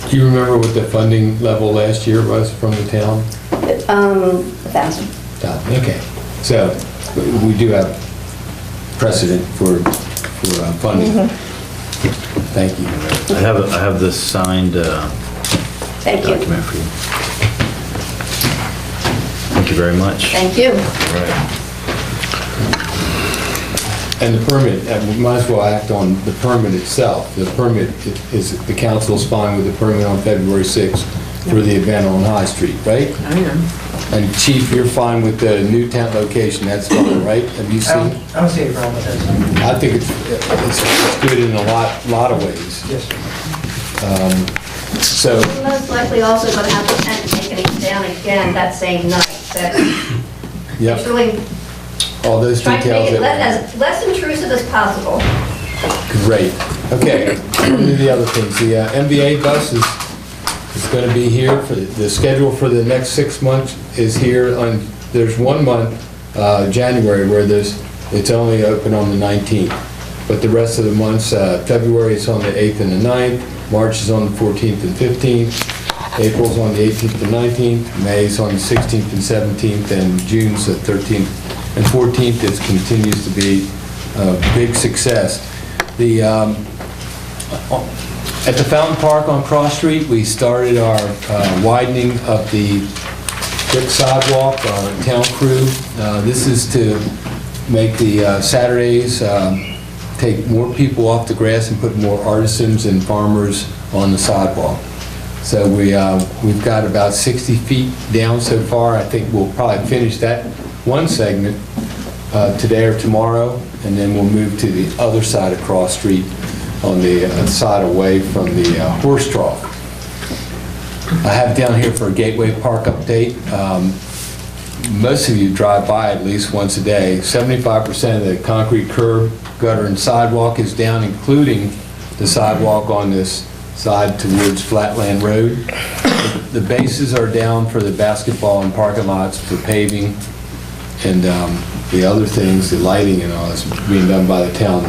Do you remember what the funding level last year was from the town? 1,000. Okay, so we do have precedent for funding. Thank you. I have this signed Thank you. document for you. Thank you very much. Thank you. All right. And the permit, we might as well act on the permit itself. The permit is, the council's fine with the permit on February 6th for the event on High Street, right? I am. And Chief, you're fine with the new tent location, that's fine, right? Have you seen? I don't see a problem with that. I think it's good in a lot of ways. Yes, sir. So, Most likely also going to have the tent taken down again that same night. So yep, it's really all those trying to make details. it as less intrusive as possible. Great. Okay, one of the other things, the MVA bus is going to be here for the schedule for the next 6 months is here on, there's 1 month, January, where it's only open on the 19th. But the rest of the months, February is on the 8th and the 9th, March is on the 14th and 15th, April's on the 18th and 19th, May's on the 16th and 17th, and June's the 13th and 14th. It continues to be a big success. The at the Fountain Park on Cross Street, we started our widening of the brick sidewalk, our town crew. This is to make the Saturdays, take more people off the grass and put more artisans and farmers on the sidewalk. So we've got about 60 feet down so far. I think we'll probably finish that one segment today or tomorrow, and then we'll move to the other side of Cross Street on the side away from the horse trough. I have down here for a Gateway Park update. Most of you drive by at least once a day. 75% of the concrete curb, gutter, and sidewalk is down, including the sidewalk on this side towards Flatland Road. The bases are down for the basketball and parking lots for paving, and the other things, the lighting and all, is being done by the town.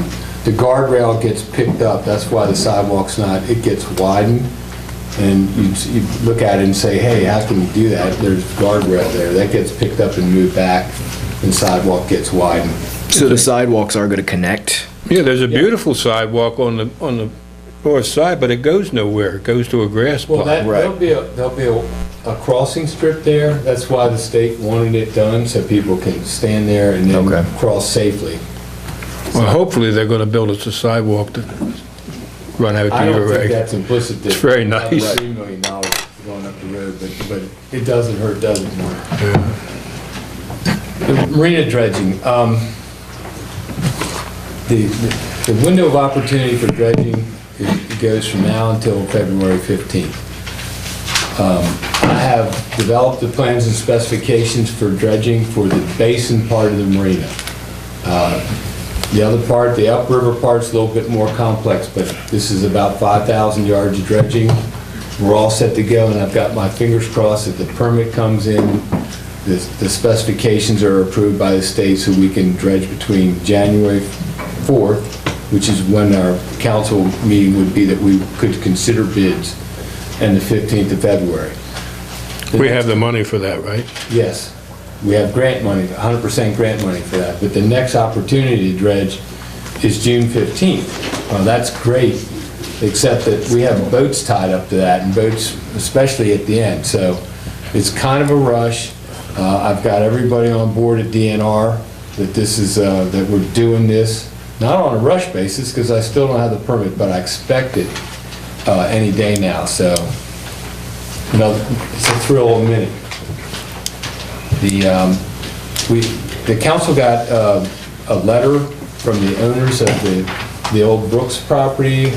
The guardrail gets picked up, that's why the sidewalk's not, it gets widened, and you look at it and say, hey, how can you do that? There's guardrail there, that gets picked up and moved back, and sidewalk gets widened. So the sidewalks are going to connect? Yeah, there's a beautiful sidewalk on the north side, but it goes nowhere. It goes to a grass Well, plot. there'll be a crossing strip there, that's why the state wanted it done, so people can stand there and then Okay. cross safely. Well, hopefully they're gonna build us a sidewalk to run out I to don't your think rig. that's implicit. It's very nice. $3 million going up the road, but it doesn't hurt, does it, Mark? The marina dredging, the window of opportunity for dredging it goes from now until February 15th. I have developed the plans and specifications for dredging for the basin part of the marina. The other part, the upriver part's a little bit more complex, but this is about 5,000 yards of dredging. We're all set to go, and I've got my fingers crossed that the permit comes in, the specifications are approved by the state, so we can dredge between January 4th, which is when our council meeting would be that we could consider bids, and the 15th of February. We have the money for that, right? Yes, we have grant money, 100% grant money for that, but the next opportunity to dredge is June 15th. Well, that's great, except that we have boats tied up to that, and boats, especially at the end. So it's kind of a rush. I've got everybody on board at DNR that this is, that we're doing this, not on a rush basis, because I still don't have the permit, but I expect it any day now. So, you know, it's a thrill of a minute. The council got a letter from the owners of the old Brooks property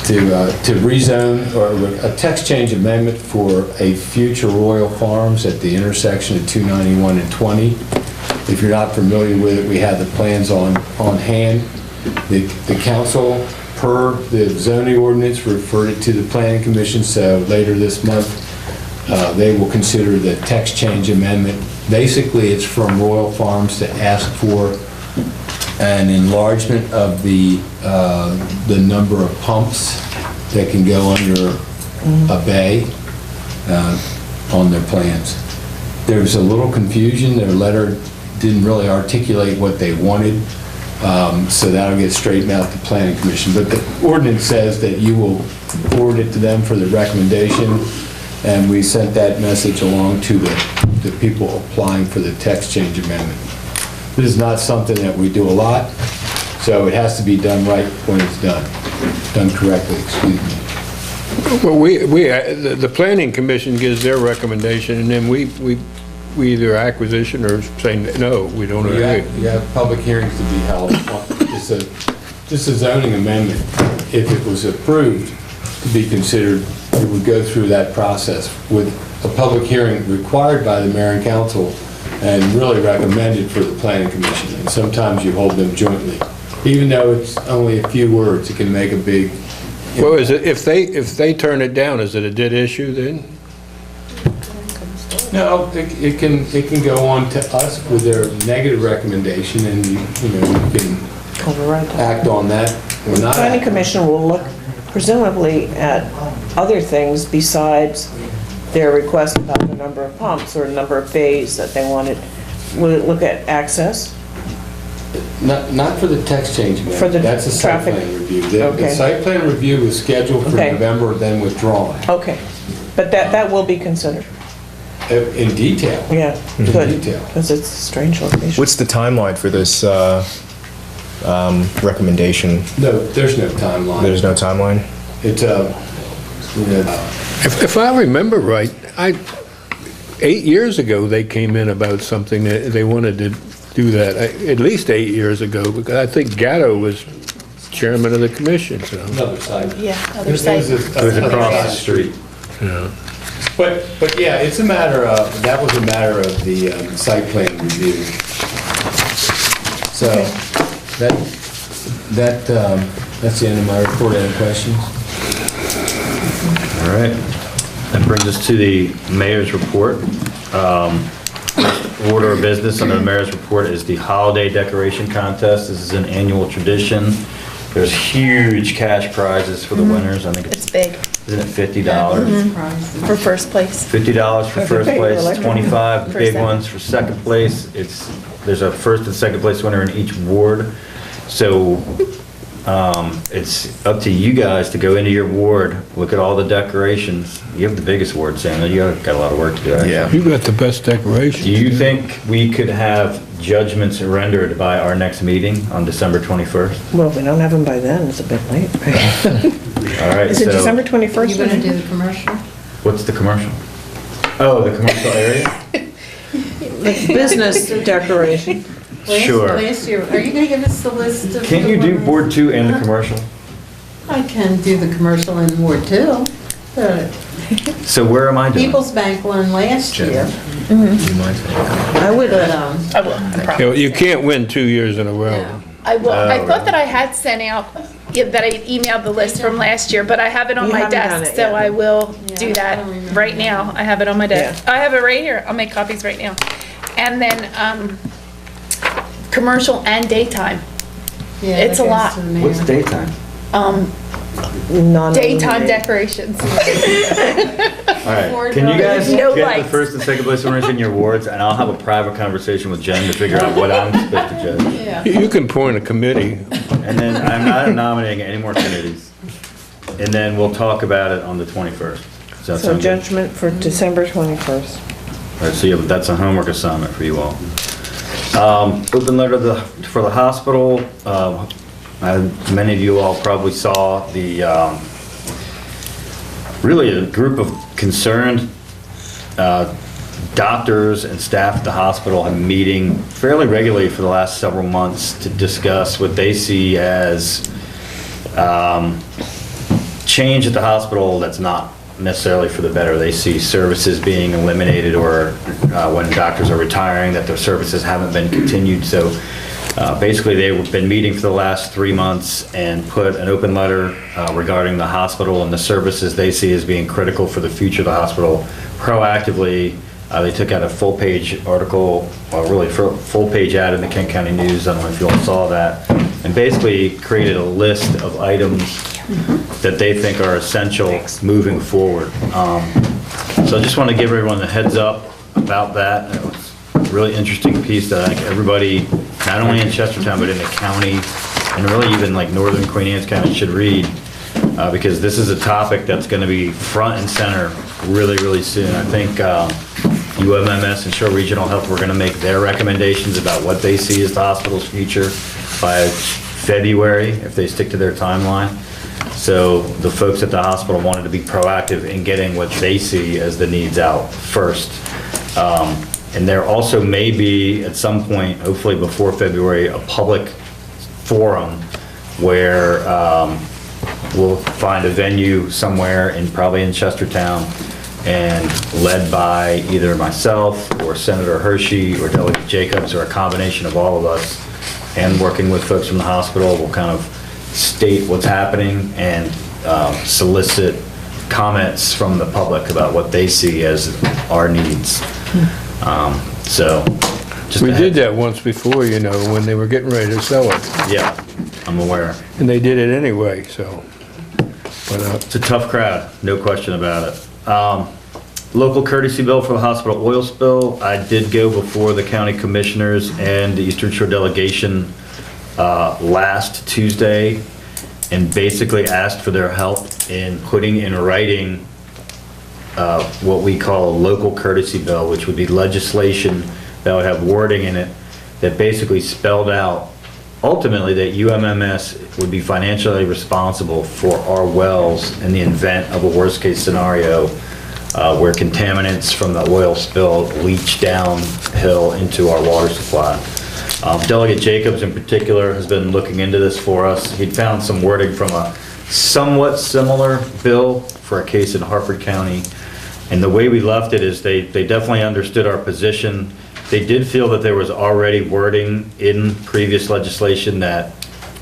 to rezone, or a text change amendment for a future Royal Farms at the intersection of 291 and 20. If you're not familiar with it, we have the plans on hand. The council, per the zoning ordinance, referred it to the planning commission, so later this month they will consider the text change amendment. Basically, it's from Royal Farms to ask for an enlargement of the number of pumps that can go under a bay on their plans. There's a little confusion. Their letter didn't really articulate what they wanted, so that'll get straightened out to Planning Commission. But the ordinance says that you will forward it to them for the recommendation, and we sent that message along to the people applying for the text change amendment. This is not something that we do a lot, so it has to be done right when it's done correctly, excuse me. Well, the planning commission gives their recommendation, and then we either acquisition or say, no, we don't agree. You have public hearings to be held. Just a zoning amendment, if it was approved to be considered, it would go through that process with a public hearing required by the mayor and council and really recommended for the planning commission. And sometimes you hold them jointly. Even though it's only a few words, it can make a big impact. Well, is it, if they turn it down, is it a dead issue then? No, it can go on to us with their negative recommendation, and you can act on that or The not. planning commission will look presumably at other things besides their request about the number of pumps or number of bays that they wanted. Will it look at access? Not for the text change amendment. For the That's a site traffic? plan review. The Okay. site plan review was scheduled for Okay. November, then withdrawn. Okay, but that will be considered. In detail. Yeah, In good, detail. because it's a strange location. What's the timeline for this recommendation? No, there's no timeline. There's no timeline? It's If I remember right, 8 years ago, they came in about something that they wanted to do that, at least 8 years ago, because I think Gatto was chairman of the commission, so. another site. Yeah, It other was side. It was across the street. Yeah. But yeah, it's a matter of, that was a matter of the site plan review. So, that's the end of my report. Any questions? All right. That brings us to the mayor's report. Order of business under the mayor's report is the holiday decoration contest. This is an annual tradition. There's huge cash prizes for the winners. I think It's big isn't it $50? for first place. $50 for first Pay for place, electric. 25 the For big second. ones for second place. There's a first and second place winner in each ward. So it's up to you guys to go into your ward, look at all the decorations. You have the biggest ward, Samuel. You got a lot of work to do, actually. Yeah. You got the best decoration. Do you think we could have judgments rendered by our next meeting on December 21st? Well, if we don't have them by then, it's a bit late, right? All right, Is it so December Are 21st? you gonna do the commercial? what's the commercial? Oh, the commercial area? Business decoration. Sure. Last year, are you gonna give us the list of? Can you do Ward 2 and the commercial? I can do the commercial in Ward 2. The So where am I doing? People's Bank one last year, I would, but, I will, I promise. You can't win 2 years in a row. yeah. I will. I Oh, thought that I had sent out, that I emailed the list from last year, but I have it on You my haven't done desk, it so yet. I will Yeah, do I that don't remember. right now. I have it on my desk. I have it right here. I'll make copies right now. And then, commercial and daytime. Yeah, It's that a goes lot. to the mayor. What's daytime? Daytime non-illuminated. decorations. All right, can you guys No get the lights. first and second place winners in your awards, and I'll have a private conversation with Jen to figure out what I'm supposed to judge. Yeah. You can appoint a committee. And then I'm not nominating any more committees. And then we'll talk about it on the 21st. Does that So sound good? judgment for December 21st. All right, so yeah, but that's a homework assignment for you all. Open letter for the hospital. Many of you all probably saw really a group of concerned doctors and staff at the hospital have been meeting fairly regularly for the last several months to discuss what they see as change at the hospital that's not necessarily for the better. They see services being eliminated, or when doctors are retiring, that their services haven't been continued. So basically, they've been meeting for the last 3 months and put an open letter regarding the hospital and the services they see as being critical for the future of the hospital. Proactively, they took out a full-page article, really full-page ad in the Kent County News. I don't know if you all saw that. And basically created a list of items that they think are essential moving forward. So I just want to give everyone a heads up about that. It was a really interesting piece that I think everybody, not only in Chestertown, but in the county, and really even like northern Queen Anne's County should read, because this is a topic that's going to be front and center really, really soon. I think UMMS and Shore Regional Health were going to make their recommendations about what they see as the hospital's future by February, if they stick to their timeline. So the folks at the hospital wanted to be proactive in getting what they see as the needs out first. And there also may be, at some point, hopefully before February, a public forum where we'll find a venue somewhere, probably in Chestertown, and led by either myself or Senator Hershey or Delegate Jacobs, or a combination of all of us, and working with folks from the hospital, we'll kind of state what's happening and solicit comments from the public about what they see as our needs. So, just We did that once before, you know, when they were getting ready to sell it. Yeah, I'm aware. And they did it anyway, so. But, It's a tough crowd, no question about it. Local courtesy bill for the hospital oil spill. I did go before the county commissioners and the Eastern Shore delegation last Tuesday and basically asked for their help in putting in writing what we call a local courtesy bill, which would be legislation that would have wording in it that basically spelled out ultimately that UMMS would be financially responsible for our wells in the event of a worst-case scenario where contaminants from the oil spill leach downhill into our water supply. Delegate Jacobs in particular has been looking into this for us. He'd found some wording from a somewhat similar bill for a case in Harford County. And the way we left it is they definitely understood our position. They did feel that there was already wording in previous legislation that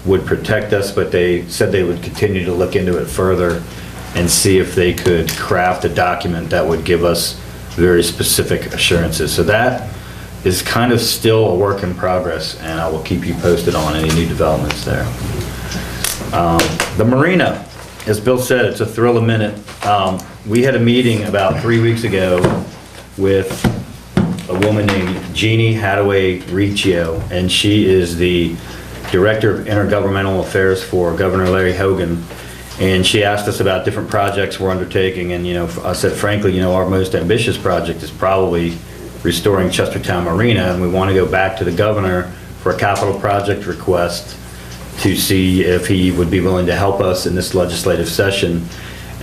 would protect us, but they said they would continue to look into it further and see if they could craft a document that would give us very specific assurances. So that is kind of still a work in progress, and I will keep you posted on any new developments there. The marina, as Bill said, it's a thrill a minute. We had a meeting about 3 weeks ago with a woman named Jeannie Hadaway Riccio, and she is the Director of Intergovernmental Affairs for Governor Larry Hogan. And she asked us about different projects we're undertaking, and I said, frankly, our most ambitious project is probably restoring Chestertown Marina, and we want to go back to the governor for a capital project request to see if he would be willing to help us in this legislative session.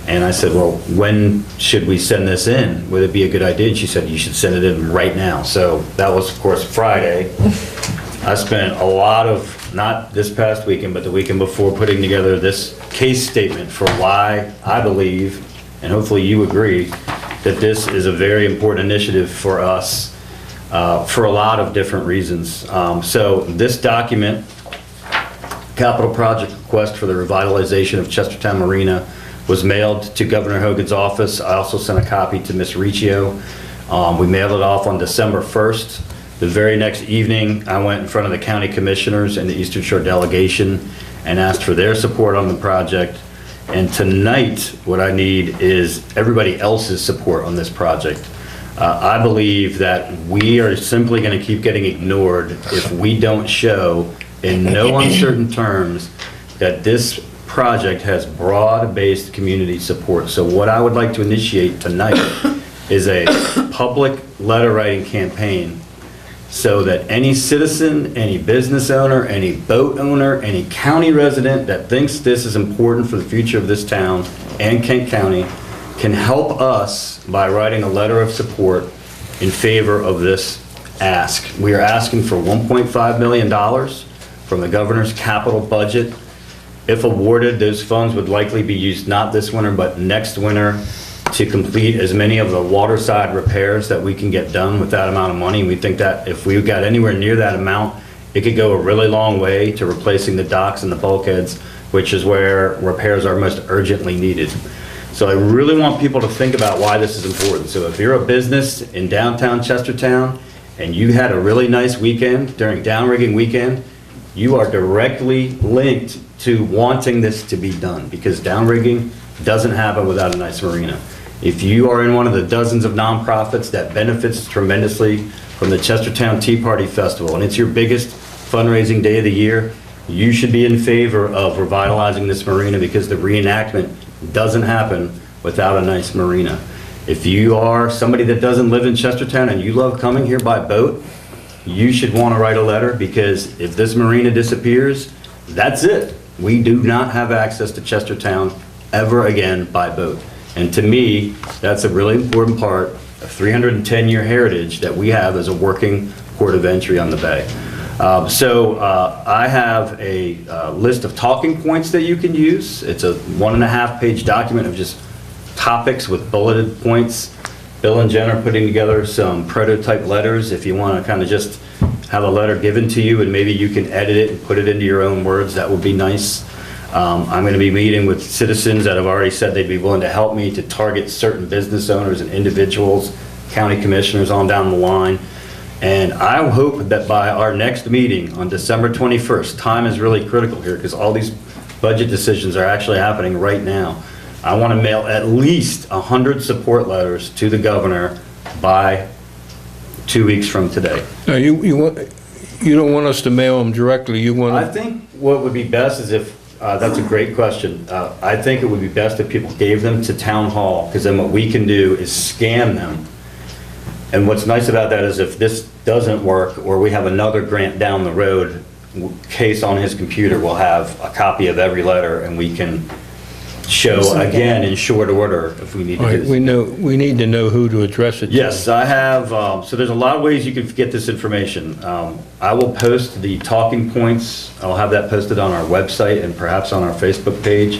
And I said, well, when should we send this in? Would it be a good idea? And she said, you should send it in right now. So that was, of course, Friday. I spent a lot of, not this past weekend, but the weekend before, putting together this case statement for why I believe, and hopefully you agree, that this is a very important initiative for us for a lot of different reasons. So this document, capital project request for the revitalization of Chestertown Marina, was mailed to Governor Hogan's office. I also sent a copy to Ms. Riccio. We mailed it off on December 1st. The very next evening, I went in front of the county commissioners and the Eastern Shore delegation and asked for their support on the project. And tonight, what I need is everybody else's support on this project. I believe that we are simply going to keep getting ignored if we don't show in no uncertain terms that this project has broad-based community support. So what I would like to initiate tonight is a public letter writing campaign so that any citizen, any business owner, any boat owner, any county resident that thinks this is important for the future of this town and Kent County can help us by writing a letter of support in favor of this ask. We are asking for $1.5 million from the governor's capital budget. If awarded, those funds would likely be used not this winter, but next winter to complete as many of the waterside repairs that we can get done with that amount of money. We think that if we got anywhere near that amount, it could go a really long way to replacing the docks and the bulkheads, which is where repairs are most urgently needed. So I really want people to think about why this is important. So if you're a business in downtown Chestertown and you had a really nice weekend during downrigging weekend, you are directly linked to wanting this to be done, because downrigging doesn't happen without a nice marina. If you are in one of the dozens of nonprofits that benefits tremendously from the Chestertown Tea Party Festival, and it's your biggest fundraising day of the year, you should be in favor of revitalizing this marina, because the reenactment doesn't happen without a nice marina. If you are somebody that doesn't live in Chestertown and you love coming here by boat, you should want to write a letter, because if this marina disappears, that's it. We do not have access to Chestertown ever again by boat. And to me, that's a really important part of 310-year heritage that we have as a working port of entry on the bay. I have a list of talking points that you can use. It's a 1.5-page document of just topics with bulleted points. Bill and Jen are putting together some prototype letters if you want to kind of just have a letter given to you and maybe you can edit it and put it into your own words. That would be nice. I'm going to be meeting with citizens that have already said they'd be willing to help me to target certain business owners and individuals, county commissioners on down the line. And I hope that by our next meeting on December 21st, time is really critical here because all these budget decisions are actually happening right now. I want to mail at least 100 support letters to the governor by 2 weeks from today. Now, you don't want us to mail them directly, you want I think what would be best is if, that's a great question. I think it would be best if people gave them to town hall, because then what we can do is scan them. And what's nice about that is if this doesn't work, or we have another grant down the road, Case on his computer will have a copy of every letter, and we can show again in short order if we need to. Right, we need to know who to address it to. Yes, I have, so there's a lot of ways you can get this information. I will post the talking points. I'll have that posted on our website and perhaps on our Facebook page.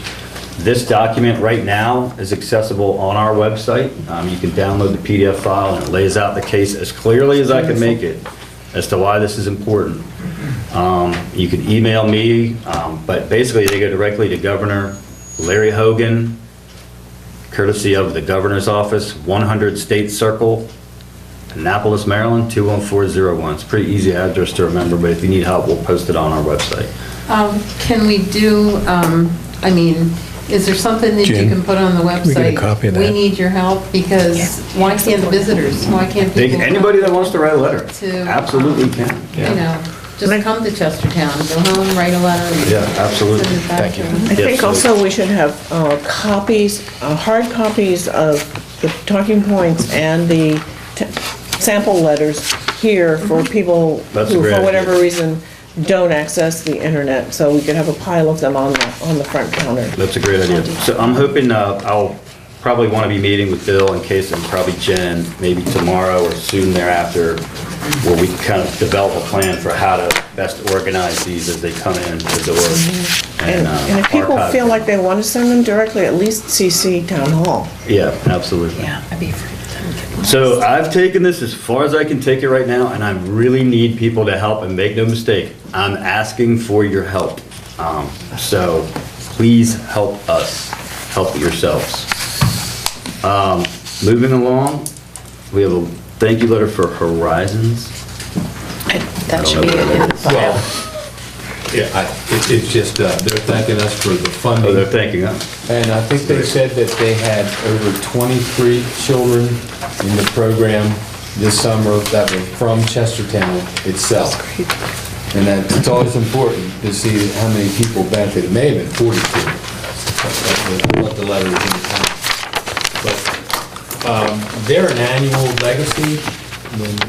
This document right now is accessible on our website. You can download the PDF file and it lays out the case as clearly as I can make it as to why this is important. You can email me, but basically they go directly to Governor Larry Hogan, courtesy of the Governor's Office, 100 State Circle, Annapolis, Maryland, 21401. It's a pretty easy address to remember, but if you need help, we'll post it on our website. Can we do, I mean, is there something that Jen, you can put on the website? we get a copy of that. We need your help, because why can't the visitors, why can't people? Anybody that wants to write a letter, To, absolutely can. You know, just come to Chestertown, go home, write a letter. and Yeah, absolutely. send it back to them. I think also we should have copies, hard copies of the talking points and the sample letters here for people That's a who, great for idea. whatever reason, don't access the internet, so we could have a pile of them on the front counter. That's a great idea. So I'm hoping I'll probably want to be meeting with Bill and Case and probably Jen, maybe tomorrow or soon thereafter, where we can kind of develop a plan for how to best organize these as they come in the door. And if people archive feel them. like they want to send them directly, at least CC Town Hall. Yeah, absolutely. Yeah, I'd be afraid of them. So I've taken this as far as I can take it right now, and I really need people to help, and make no mistake, I'm asking for your help. So please help us, help yourselves. Moving along, we have a thank you letter for Horizons. That should be in the file. It's just, they're thanking us for the Oh, they're funding. thanking us. And I think they said that they had over 23 children in the program this summer that were from Chestertown itself. And that, it's always important to see how many people benefit. It may have been 42. What the letter is in But they're an annual legacy,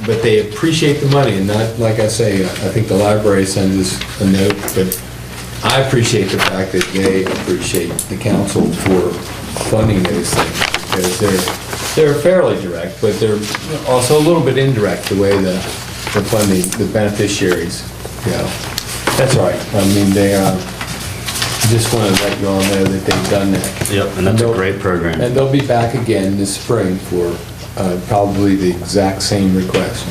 but they appreciate the money, and not, like I say, I think the library sends us a note, but I appreciate the fact that they appreciate the council for funding those things, because they're fairly direct, but they're also a little bit indirect, the way the funding, the beneficiaries, you know. That's all right. I mean, they, just want to let you all know that they've done that. Yep, and that's a great program. And they'll be back again this spring for probably the exact same request.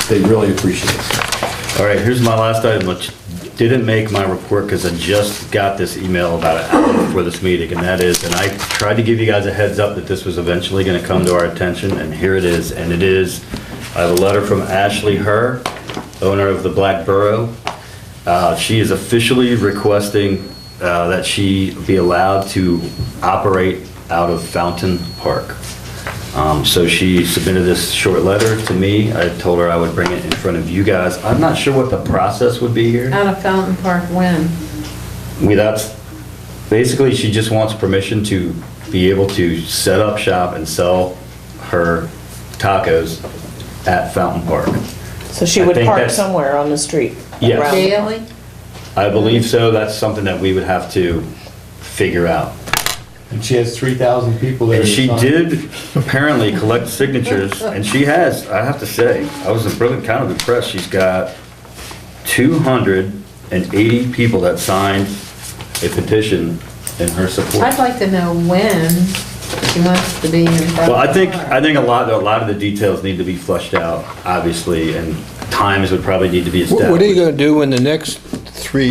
They really appreciate it. All right, here's my last item, which didn't make my report because I just got this email about an hour before this meeting, and that is, and I tried to give you guys a heads up that this was eventually going to come to our attention, and here it is, and it is, I have a letter from Ashley Herr, owner of the Black Burrow. She is officially requesting that she be allowed to operate out of Fountain Park. So she submitted this short letter to me. I told her I would bring it in front of you guys. I'm not sure what the process would be here. Out of Fountain Park when? That's, basically, she just wants permission to be able to set up shop and sell her tacos at Fountain Park. So she I would think park that's- somewhere on the street? Yes. around- Daily? I believe so. That's something that we would have to figure out. And she has 3,000 people there. And she to sign. did apparently collect signatures, and she has, I have to say, I was really kind of impressed. She's got 280 people that signed a petition in her support. I'd like to know when she wants to be in Fountain Park. Well, I think a lot of the details need to be fleshed out, obviously, and times would probably need to be established. What are you gonna do when the next three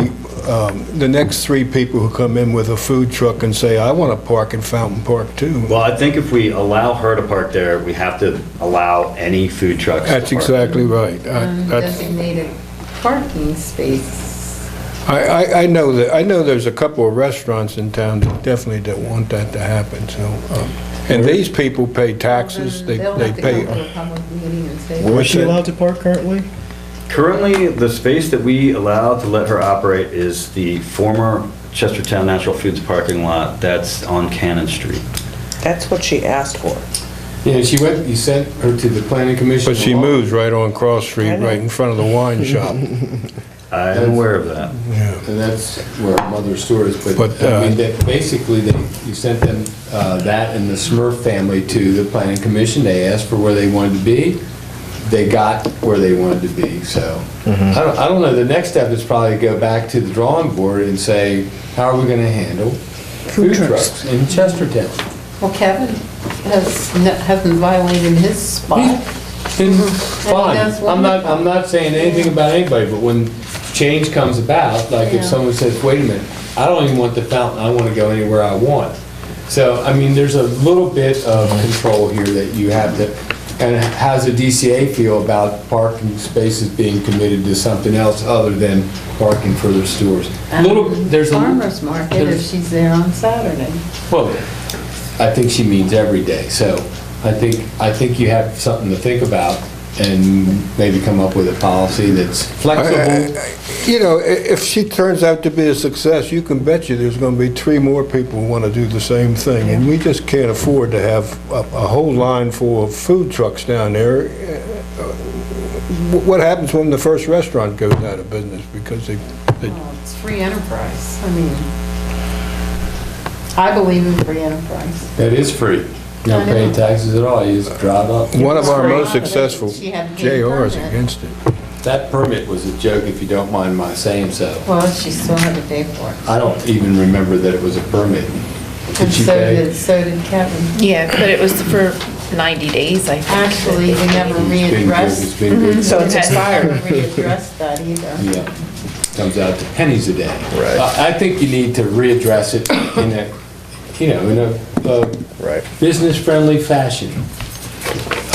people who come in with a food truck and say, I want to park in Fountain Park too? Well, I think if we allow her to park there, we have to allow any food trucks to That's park. exactly right. Designated parking space. I know there's a couple of restaurants in town that definitely don't want that to happen, so, and these people pay taxes, they They'll have to go pay. to a public meeting and say. Where is she that? allowed to park currently? Currently, the space that we allow to let her operate is the former Chestertown Natural Foods parking lot that's on Cannon Street. That's what she asked for. Yeah, you sent her to the planning commission. But she along- moves right on Cross Street, right in front of the wine shop. I am aware of that. And that's where Mother's store is, but, But, I mean, basically, you sent them, that and the Smurf family to the planning commission. They asked for where they wanted to be. They got where they wanted to be, so. I don't know, the next step is probably to go back to the drawing board and say, how are we gonna handle food trucks in Chestertown? Well, Kevin hasn't violated his spot. Been Mm-hmm. fine. that's I'm not saying anything about anybody, but when change comes about, like if Yeah. someone says, wait a minute, I don't even want the fountain, I want to go anywhere I want. So, I mean, there's a little bit of control here that you have to, and how does the DCA feel about parking spaces being committed to something else other than parking for their stores? There's a Farmer's market if she's there on Saturday. well, I think she means every day, so I think you have something to think about and maybe come up with a policy that's flexible. You know, if she turns out to be a success, you can bet you there's going to be 3 more people who want to do the same thing. And we just can't afford to have a whole line full of food trucks down there. What happens when the first restaurant goes out of business because they Well, it's free enterprise. I mean, I believe in free enterprise. That is free. You don't pay taxes at all, you just drive up. One of our Free. most successful She had to pay a JR is permit. against it. That permit was a joke, if you don't mind my saying so. Well, she still had to pay for it. I don't even remember that it was a permit. And Did she so pay? did Kevin. Yeah, but it was for 90 days, I think. Actually, they never It's been good, readdressed. it's been good. So it's expired. Never readdressed that either. Yeah, comes out to pennies a day. Right. I think you need to readdress it in a, in a Right. business-friendly fashion,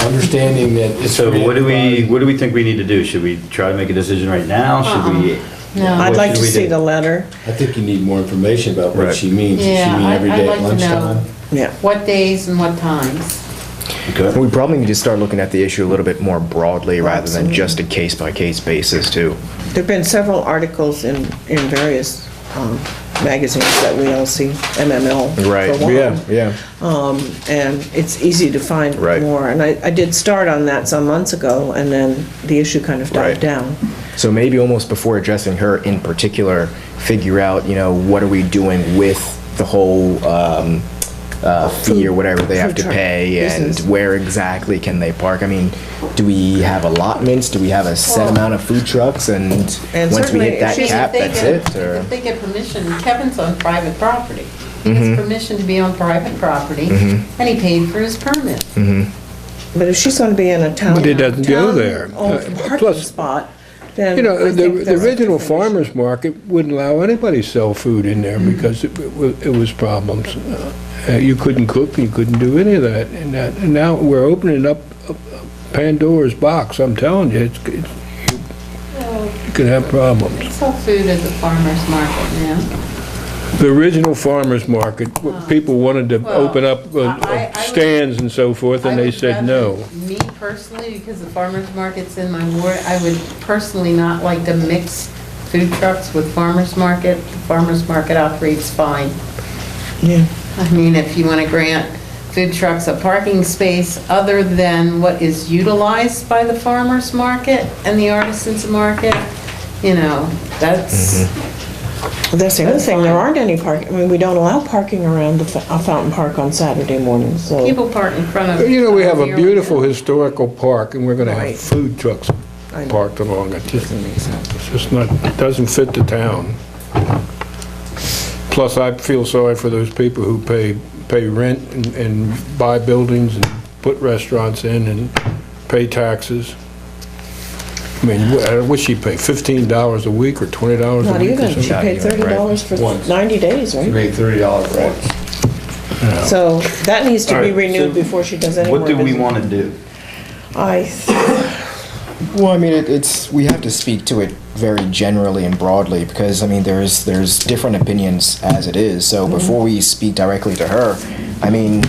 understanding that it's. So free what do enterprise. we think we need to do? Should we try to make a decision right now? Should we No. I'd What like should to we see do? the letter. I think you need more information about what Right. she means. Does she Yeah, mean every I'd day like at to know. lunchtime? Yeah. What days and what times? Okay. We probably need to start looking at the issue a little bit more broadly rather than Absolutely. just a case-by-case basis, too. There've been several articles in various magazines that we all see, MML Right, for one. yeah. And it's easy to find Right. more. And I did start on that some months ago, and then the issue kind of died Right. down. So maybe almost before addressing her in particular, figure out, what are we doing with the whole fee or whatever they have food to truck pay, and business. where exactly can they park? I mean, do we have allotments? Do we have a set amount of food trucks? And And once we certainly hit that if cap, If they that's get- it? Or? If they get permission, Kevin's on private property. He Mm-hmm. has permission to be on private property, and he paid for his permit. But if she's going to be in a town... But it doesn't go there. town-owned parking Plus, spot, then I The think that's a original different issue. farmer's market wouldn't allow anybody to sell food in there because it was problems. You couldn't cook, you couldn't do any of that. And now we're opening up Pandora's box, I'm telling you, you can have problems. They sell food at the farmer's market now. The original farmer's market, people wanted to Well, open up I would- stands and so forth, and I they would said no. rather- Me personally, because the farmer's market's in my ward, I would personally not like to mix food trucks with farmer's market. The farmer's market operates fine. Yeah. I mean, if you want to grant food trucks a parking space other than what is utilized by the farmer's market and the artisans market, that's, Well, that's the other That's thing, there fine. aren't any parking, we don't allow parking around the Fountain Park on Saturday mornings, so... people park in front of. We have a beautiful historical park, and we're gonna have Right. food trucks I know. parked along it. It's just not, it doesn't fit the town. Plus, I feel sorry for those people who pay rent and buy buildings and put restaurants in and pay taxes. I mean, what'd she pay, $15 a week or $20 a week Not or even, something? she paid $30 for Once. 90 days, She right? made $30 once. So that needs to All be right, renewed so before she does any more What do we business. want to do? Well, I mean, we have to speak to it very generally and broadly because, I mean, there's different opinions as it is. So before we speak directly to her, I mean,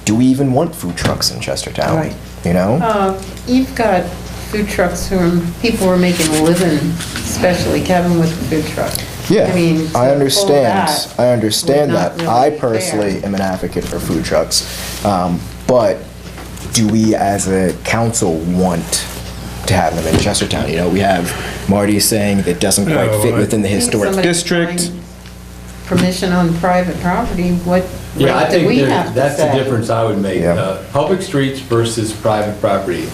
do we even want food trucks in Chestertown? Right. You've got food trucks people who are making a living, especially Kevin with the food truck. Yeah, I mean, to I pull understand. that I understand would that. not I really be personally fair. am an advocate for food trucks. But do we as a council want to have them in Chestertown? We have Marty saying that doesn't quite No, fit I- within the I think historic somebody district. find Permission on private property, what Yeah, I right do think we have to that's the say? difference I would make. Yeah. Public streets versus private property.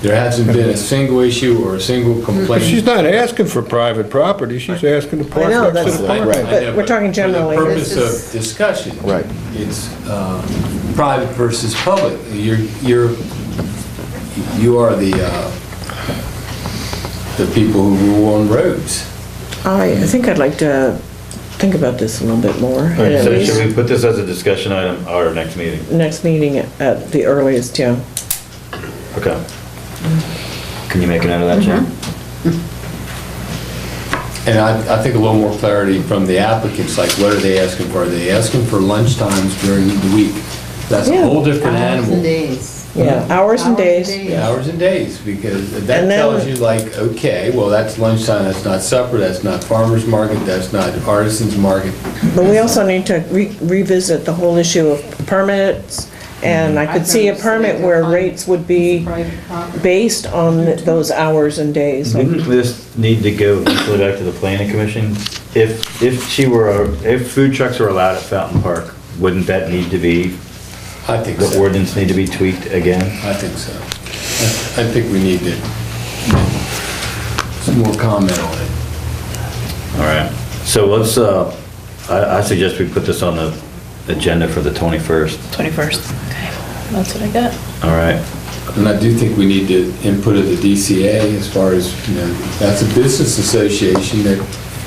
There hasn't been a single issue or a single complaint. She's not asking for private property, she's asking to park I know, next to that's the the park. point. I But know, we're talking generally. For the purpose This of discussion. Right. It's private versus public. You are the people who rule on roads. I think I'd like to think about this a little bit more. And at So least should we put this as a discussion item at our next meeting? next meeting at the earliest, yeah. Okay. Can you make a note of that, Jen? And I think a little more clarity from the applicants, like what are they asking for? Are they asking for lunch times during the week? That's a Yeah. whole different Hours and animal. days. Yeah, hours and days. Hours and days, because that And then- tells you like, okay, well, that's lunchtime, that's not supper, that's not farmer's market, that's not artisan's market. But we also need to revisit the whole issue of permits, and I could see a permit where rates would be Private property. based on those hours and days. like- Wouldn't this need to go equally back to the planning commission? If food trucks were allowed at Fountain Park, wouldn't that need to be, I think the so. ordinance need to be tweaked again? I think so. I think we need to, some more comment on it. All right, so let's, I suggest we put this on the agenda for the 21st. 21st. Okay, that's what I got. All right, And I do think we need to input of the DCA as far as, that's a business association that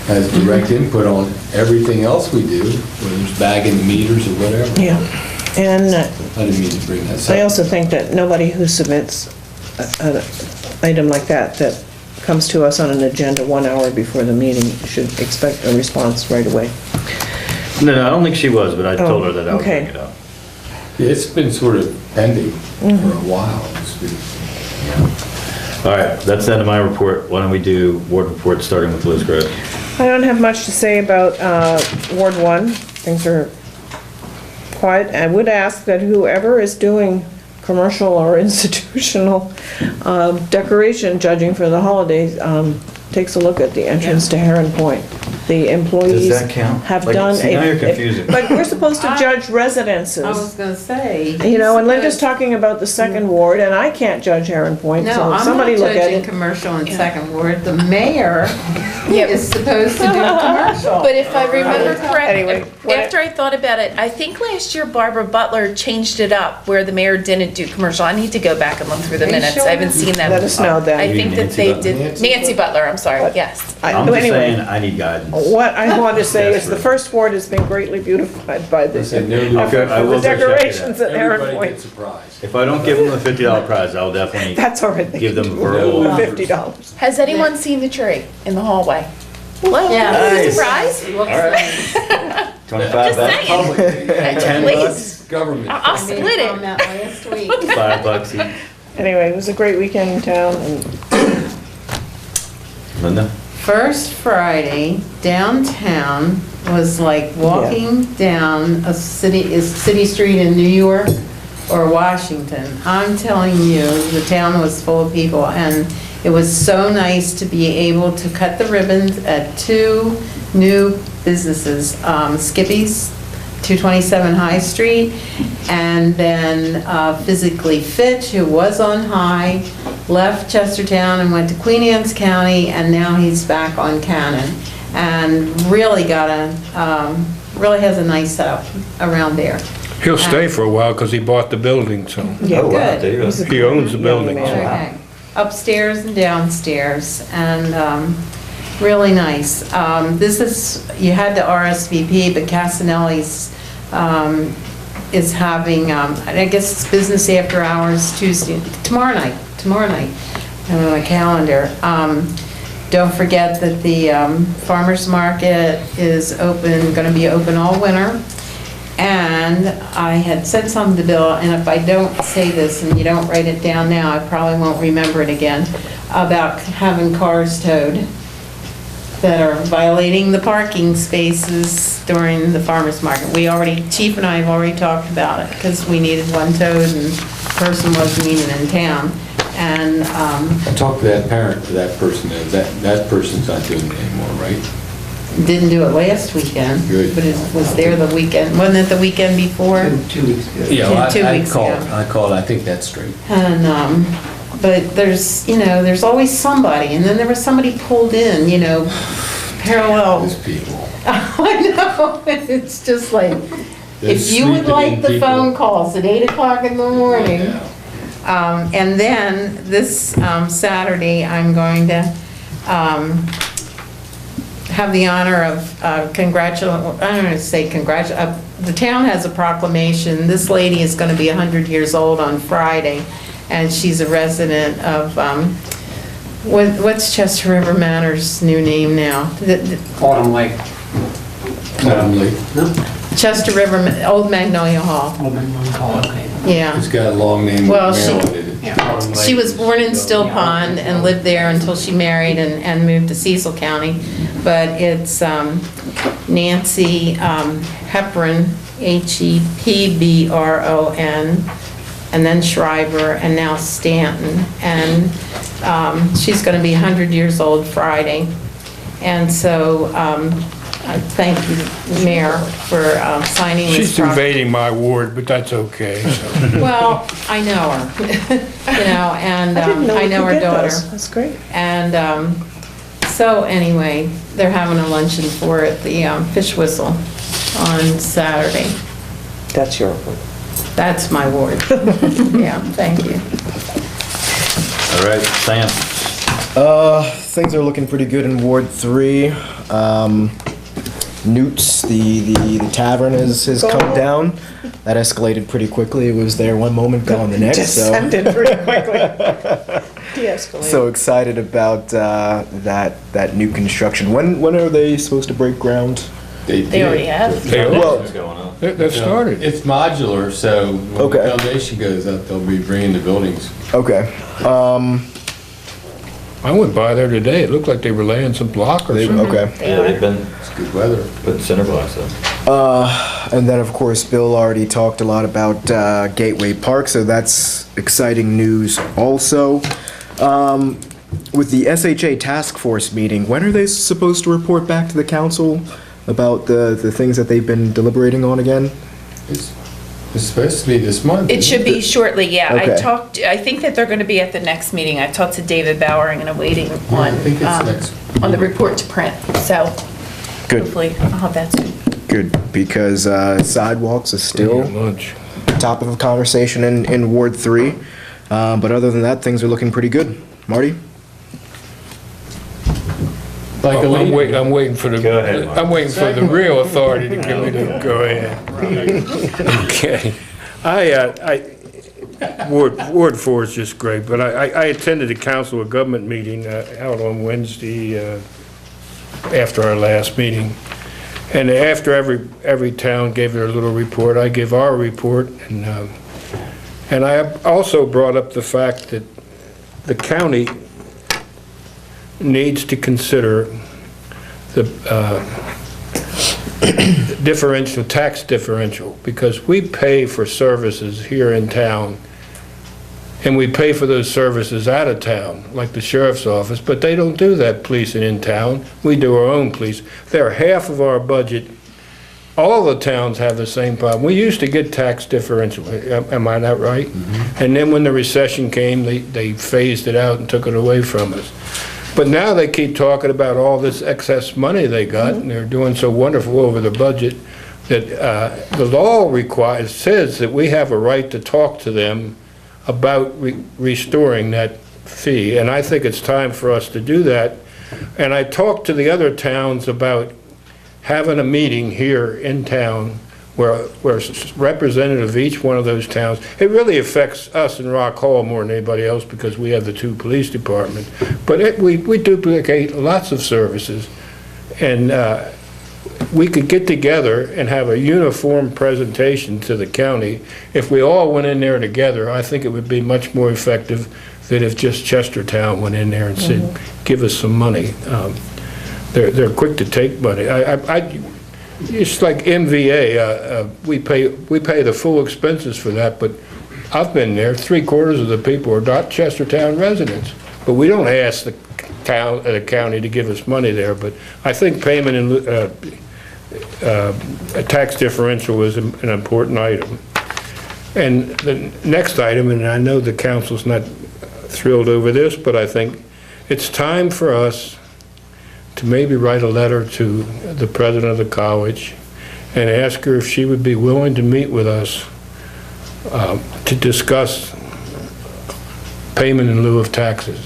has direct input on everything else we do, whether it's bagging the meters or whatever. Yeah, and I didn't mean to bring that up. I also think that nobody who submits an item like that comes to us on an agenda 1 hour before the meeting, you should expect a response right away. No, I don't think she was, but I told her that I would okay. bring it up. It's been sort of pending for a while. It's been- All right, that's the end of my report. Why don't we do ward report, starting with Liz Gross? I don't have much to say about Ward 1. Things are quiet. I would ask that whoever is doing commercial or institutional decoration judging for the holidays takes a look at the entrance to Heron Point. The employees Does that count? have Like, done see, now you're confusing. But we're supposed to judge residences. I was gonna say. You know, and Linda's talking about the second ward, and I can't judge Heron Point, No, so I'm not somebody look at judging it. commercial in second ward. The mayor Yep. is supposed to do commercial. But if I remember Anyway, correctly, after I thought about it, I think last year Barbara Butler changed it up where the mayor didn't do commercial. I need to go back and look through the Are you minutes. sure? I haven't seen that. Let us know then. I think that Nancy they Butler? did, Nancy Butler, I'm sorry, yes. I'm just Anyway. saying, I need guidance. What I want to say is the Desperate. first ward has been greatly beautified by the said no new- effort I for will the go check it out. decorations at Heron Everybody Point. gets a prize. If I don't give them the $50 prize, I'll definitely That's all right. They give can them do verbal. $50. Has anyone seen the tree in the hallway? Hello, Yeah. is it a Nice. surprise? It looks All right. like- 25 Just bucks. saying. $10 Please, Government. I'll I made split a comment it. last week. $5 each. Anyway, it was a great weekend in town, and Linda? First Friday downtown was like walking down a city street in New York or Washington. I'm telling you, the town was full of people, and it was so nice to be able to cut the ribbons at 2 new businesses, Skippy's, 227 High Street, and then Physically Fit, who was on High, left Chestertown and went to Queen Anne's County, and now he's back on Cannon. And really really has a nice setup around there. He'll stay for a while because he bought the building, so yeah, Oh, wow, good. there you go. He's a he owns the young building. man. so- Okay. Upstairs and downstairs, and really nice. This is, you had the RSVP, but Casanelli's is having, I guess it's business after hours Tuesday, tomorrow night, I have my calendar. Don't forget that the farmer's market is gonna be open all winter. And I had said something to Bill, and if I don't say this and you don't write it down now, I probably won't remember it again, about having cars towed that are violating the parking spaces during the farmer's market. Chief and I have already talked about it, because we needed one towed and the person wasn't even in town. And, I talked to that parent, to that person, that person's not doing it anymore, right? didn't do it last weekend. Good. But it was there the weekend, wasn't it the weekend before? 2 weeks ago. Yeah, Two I weeks called, ago. I think that's straight. And, but there's, there's always somebody, and then there was somebody pulled in, parallel. Those people. I know, it's just like, Those if you would sleeping like in the people. phone calls at 8 o'clock in the morning. Yeah. And then this Saturday, I'm going to have the honor of the town has a proclamation. This lady is going to be 100 years old on Friday, and she's a resident of, what's Chester River Manor's new name now? Autumn Lake. Chester River, Old Magnolia Hall, yeah. It's got a long name. Well, Maryland in it. She was born in Still Pond and lived there until she married and moved to Cecil County. But it's Nancy Hepburn, Hepbron, and then Shriver, and now Stanton. And she's going to be 100 years old Friday. And so I thank you, Mayor, for signing this. She's invading my ward, but that's okay. so. Well, I know her, and I didn't know I we know could her get daughter. those. That's great. And so anyway, they're having a luncheon for it, the Fish Whistle on Saturday. That's your word. That's my ward. Yeah, thank you. All right, Sam. Things are looking pretty good in Ward 3. Newt's, the tavern has come down. That escalated pretty quickly. It was there one moment, gone the next. So. Descended pretty quickly. De-escalate. So excited about that new construction. When are they supposed to break ground? They already have. Well, That started. It's modular, so when the Okay. foundation goes up, they'll be bringing the buildings. okay. I went by there today, it looked like they were laying some block or something. Okay. Yeah, they've been It's good weather. putting center blocks up. And then, of course, Bill already talked a lot about Gateway Park, so that's exciting news also. With the SHA Task Force meeting, when are they supposed to report back to the council about the things that they've been deliberating on again? It's supposed to be this month. It should be shortly, yeah. Okay. I think that they're going to be at the next meeting. I talked to David Bowering and I'm waiting I think it's next. on the report to print. So Good, hopefully I'll have that soon. good, because sidewalks are still Lunch. top of the conversation in Ward 3. But other than that, things are looking pretty good. Marty? Like a I'm lady. waiting for the, Go ahead, Mark. I'm waiting for the real authority to give me the go ahead. Okay. Ward 4 is just great, but I attended a council of government meeting out on Wednesday after our last meeting. And after every town gave their little report, I give our report. And I also brought up the fact that the county needs to consider the tax differential, because we pay for services here in town, and we pay for those services out of town, like the sheriff's office, but they don't do that policing in town. We do our own police. They're half of our budget. All the towns have the same problem. We used to get tax differential, am I not right? And then when the recession came, they phased it out and took it away from us. But now they keep talking about all this excess money they got, and they're doing so wonderful over the budget that the law says that we have a right to talk to them about restoring that fee, and I think it's time for us to do that. And I talked to the other towns about having a meeting here in town where representative of each one of those towns, it really affects us in Rock Hall more than anybody else because we have the 2 police departments, but we duplicate lots of services, and we could get together and have a uniform presentation to the county. If we all went in there together, I think it would be much more effective than if just Chestertown went in there and said, give us some money. They're quick to take money. It's like MVA, we pay the full expenses for that, but I've been there, 3/4 of the people are not Chestertown residents. But we don't ask the county to give us money there, but I think payment in a tax differential is an important item. And the next item, and I know the council's not thrilled over this, but I think it's time for us to maybe write a letter to the president of the college and ask her if she would be willing to meet with us to discuss payment in lieu of taxes.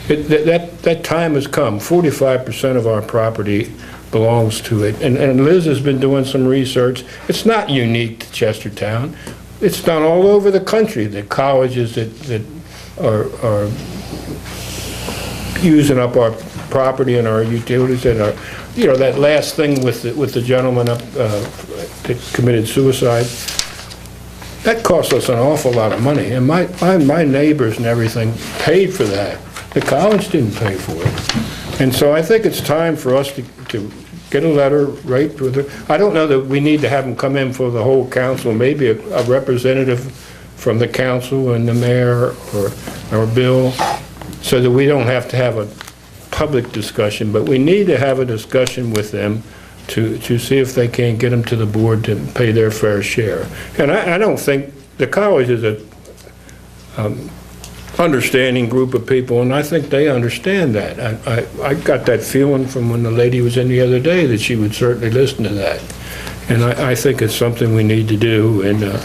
That time has come. 45% of our property belongs to it. And Liz has been doing some research. It's not unique to Chestertown. It's done all over the country. The colleges that are using up our property and our utilities and our, that last thing with the gentleman up that committed suicide, that cost us an awful lot of money. And my neighbors and everything paid for that. The college didn't pay for it. And so I think it's time for us to get a letter right with her. I don't know that we need to have them come in for the whole council, maybe a representative from the council and the mayor or Bill, so that we don't have to have a public discussion, but we need to have a discussion with them to see if they can't get them to the board to pay their fair share. And I don't think the college is a understanding group of people, and I think they understand that. I got that feeling from when the lady was in the other day that she would certainly listen to that. And I think it's something we need to do. And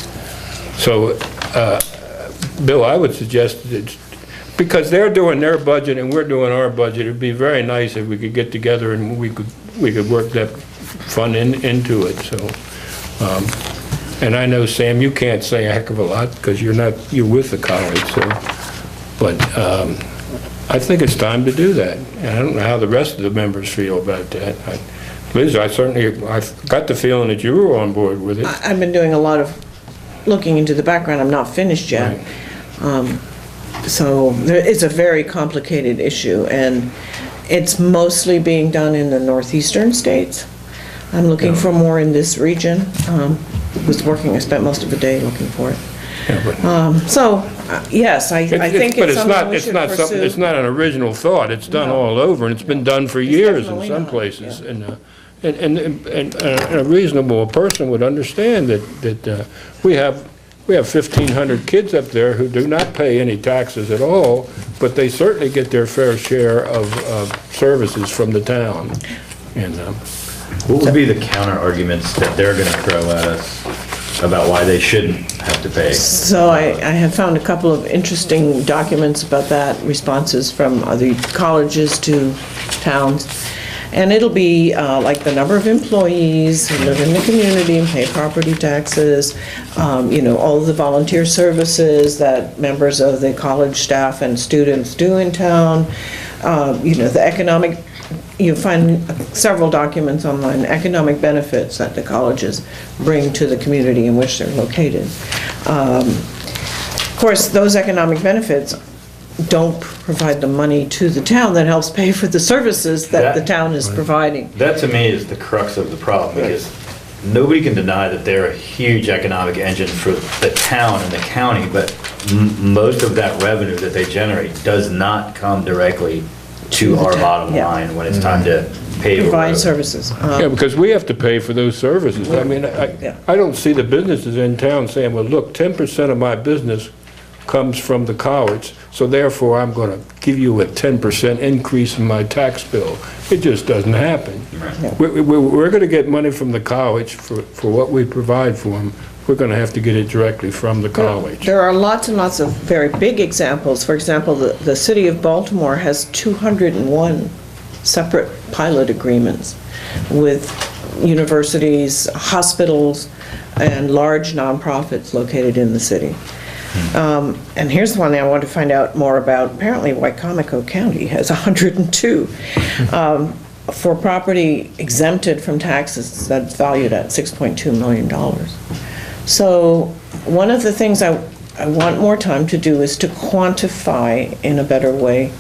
so, Bill, I would suggest that, because they're doing their budget and we're doing our budget, it'd be very nice if we could get together and we could work that fund into it. So, and I know, Sam, you can't say a heck of a lot because you're with the college. So, but I think it's time to do that. And I don't know how the rest of the members feel about that. Liz, I got the feeling that you were on board with it. I've been doing a lot of looking into the background. I'm not finished yet. So it's a very complicated issue, and it's mostly being done in the northeastern states. I'm looking for more in this region. I spent most of the day looking for it. Yes, I think it's something we should pursue. It's not an original thought. It's done all over, and it's been done for years in some places. And a reasonable person would understand that we have 1,500 kids up there who do not pay any taxes at all, but they certainly get their fair share of services from the town. And what would be the counter arguments that they're going to throw at us about why they shouldn't have to pay? So I have found a couple of interesting documents about that, responses from other colleges to towns. And it'll be like the number of employees who live in the community and pay property taxes, all of the volunteer services that members of the college staff and students do in town, the economic, you find several documents online, economic benefits that the colleges bring to the community in which they're located. Of course, those economic benefits don't provide the money to the town that helps pay for the services that the town is providing. That to me is the crux of the problem, because nobody can deny that they're a huge economic engine for the town and the county, but most of that revenue that they generate does not come directly to our bottom line when it's time to pay the Provide road. services. yeah, because we have to pay for those services. I mean, I don't see the businesses in town saying, well, look, 10% of my business comes from the college, so therefore I'm going to give you a 10% increase in my tax bill. It just doesn't happen. Right. We're going to get money from the college for what we provide for them. We're going to have to get it directly from the college. There are lots and lots of very big examples. For example, the city of Baltimore has 201 separate pilot agreements with universities, hospitals, and large nonprofits located in the city. And here's one I want to find out more about. Apparently, Wycomico County has 102 for property exempted from taxes that's valued at $6.2 million. So one of the things I want more time to do is to quantify in a better way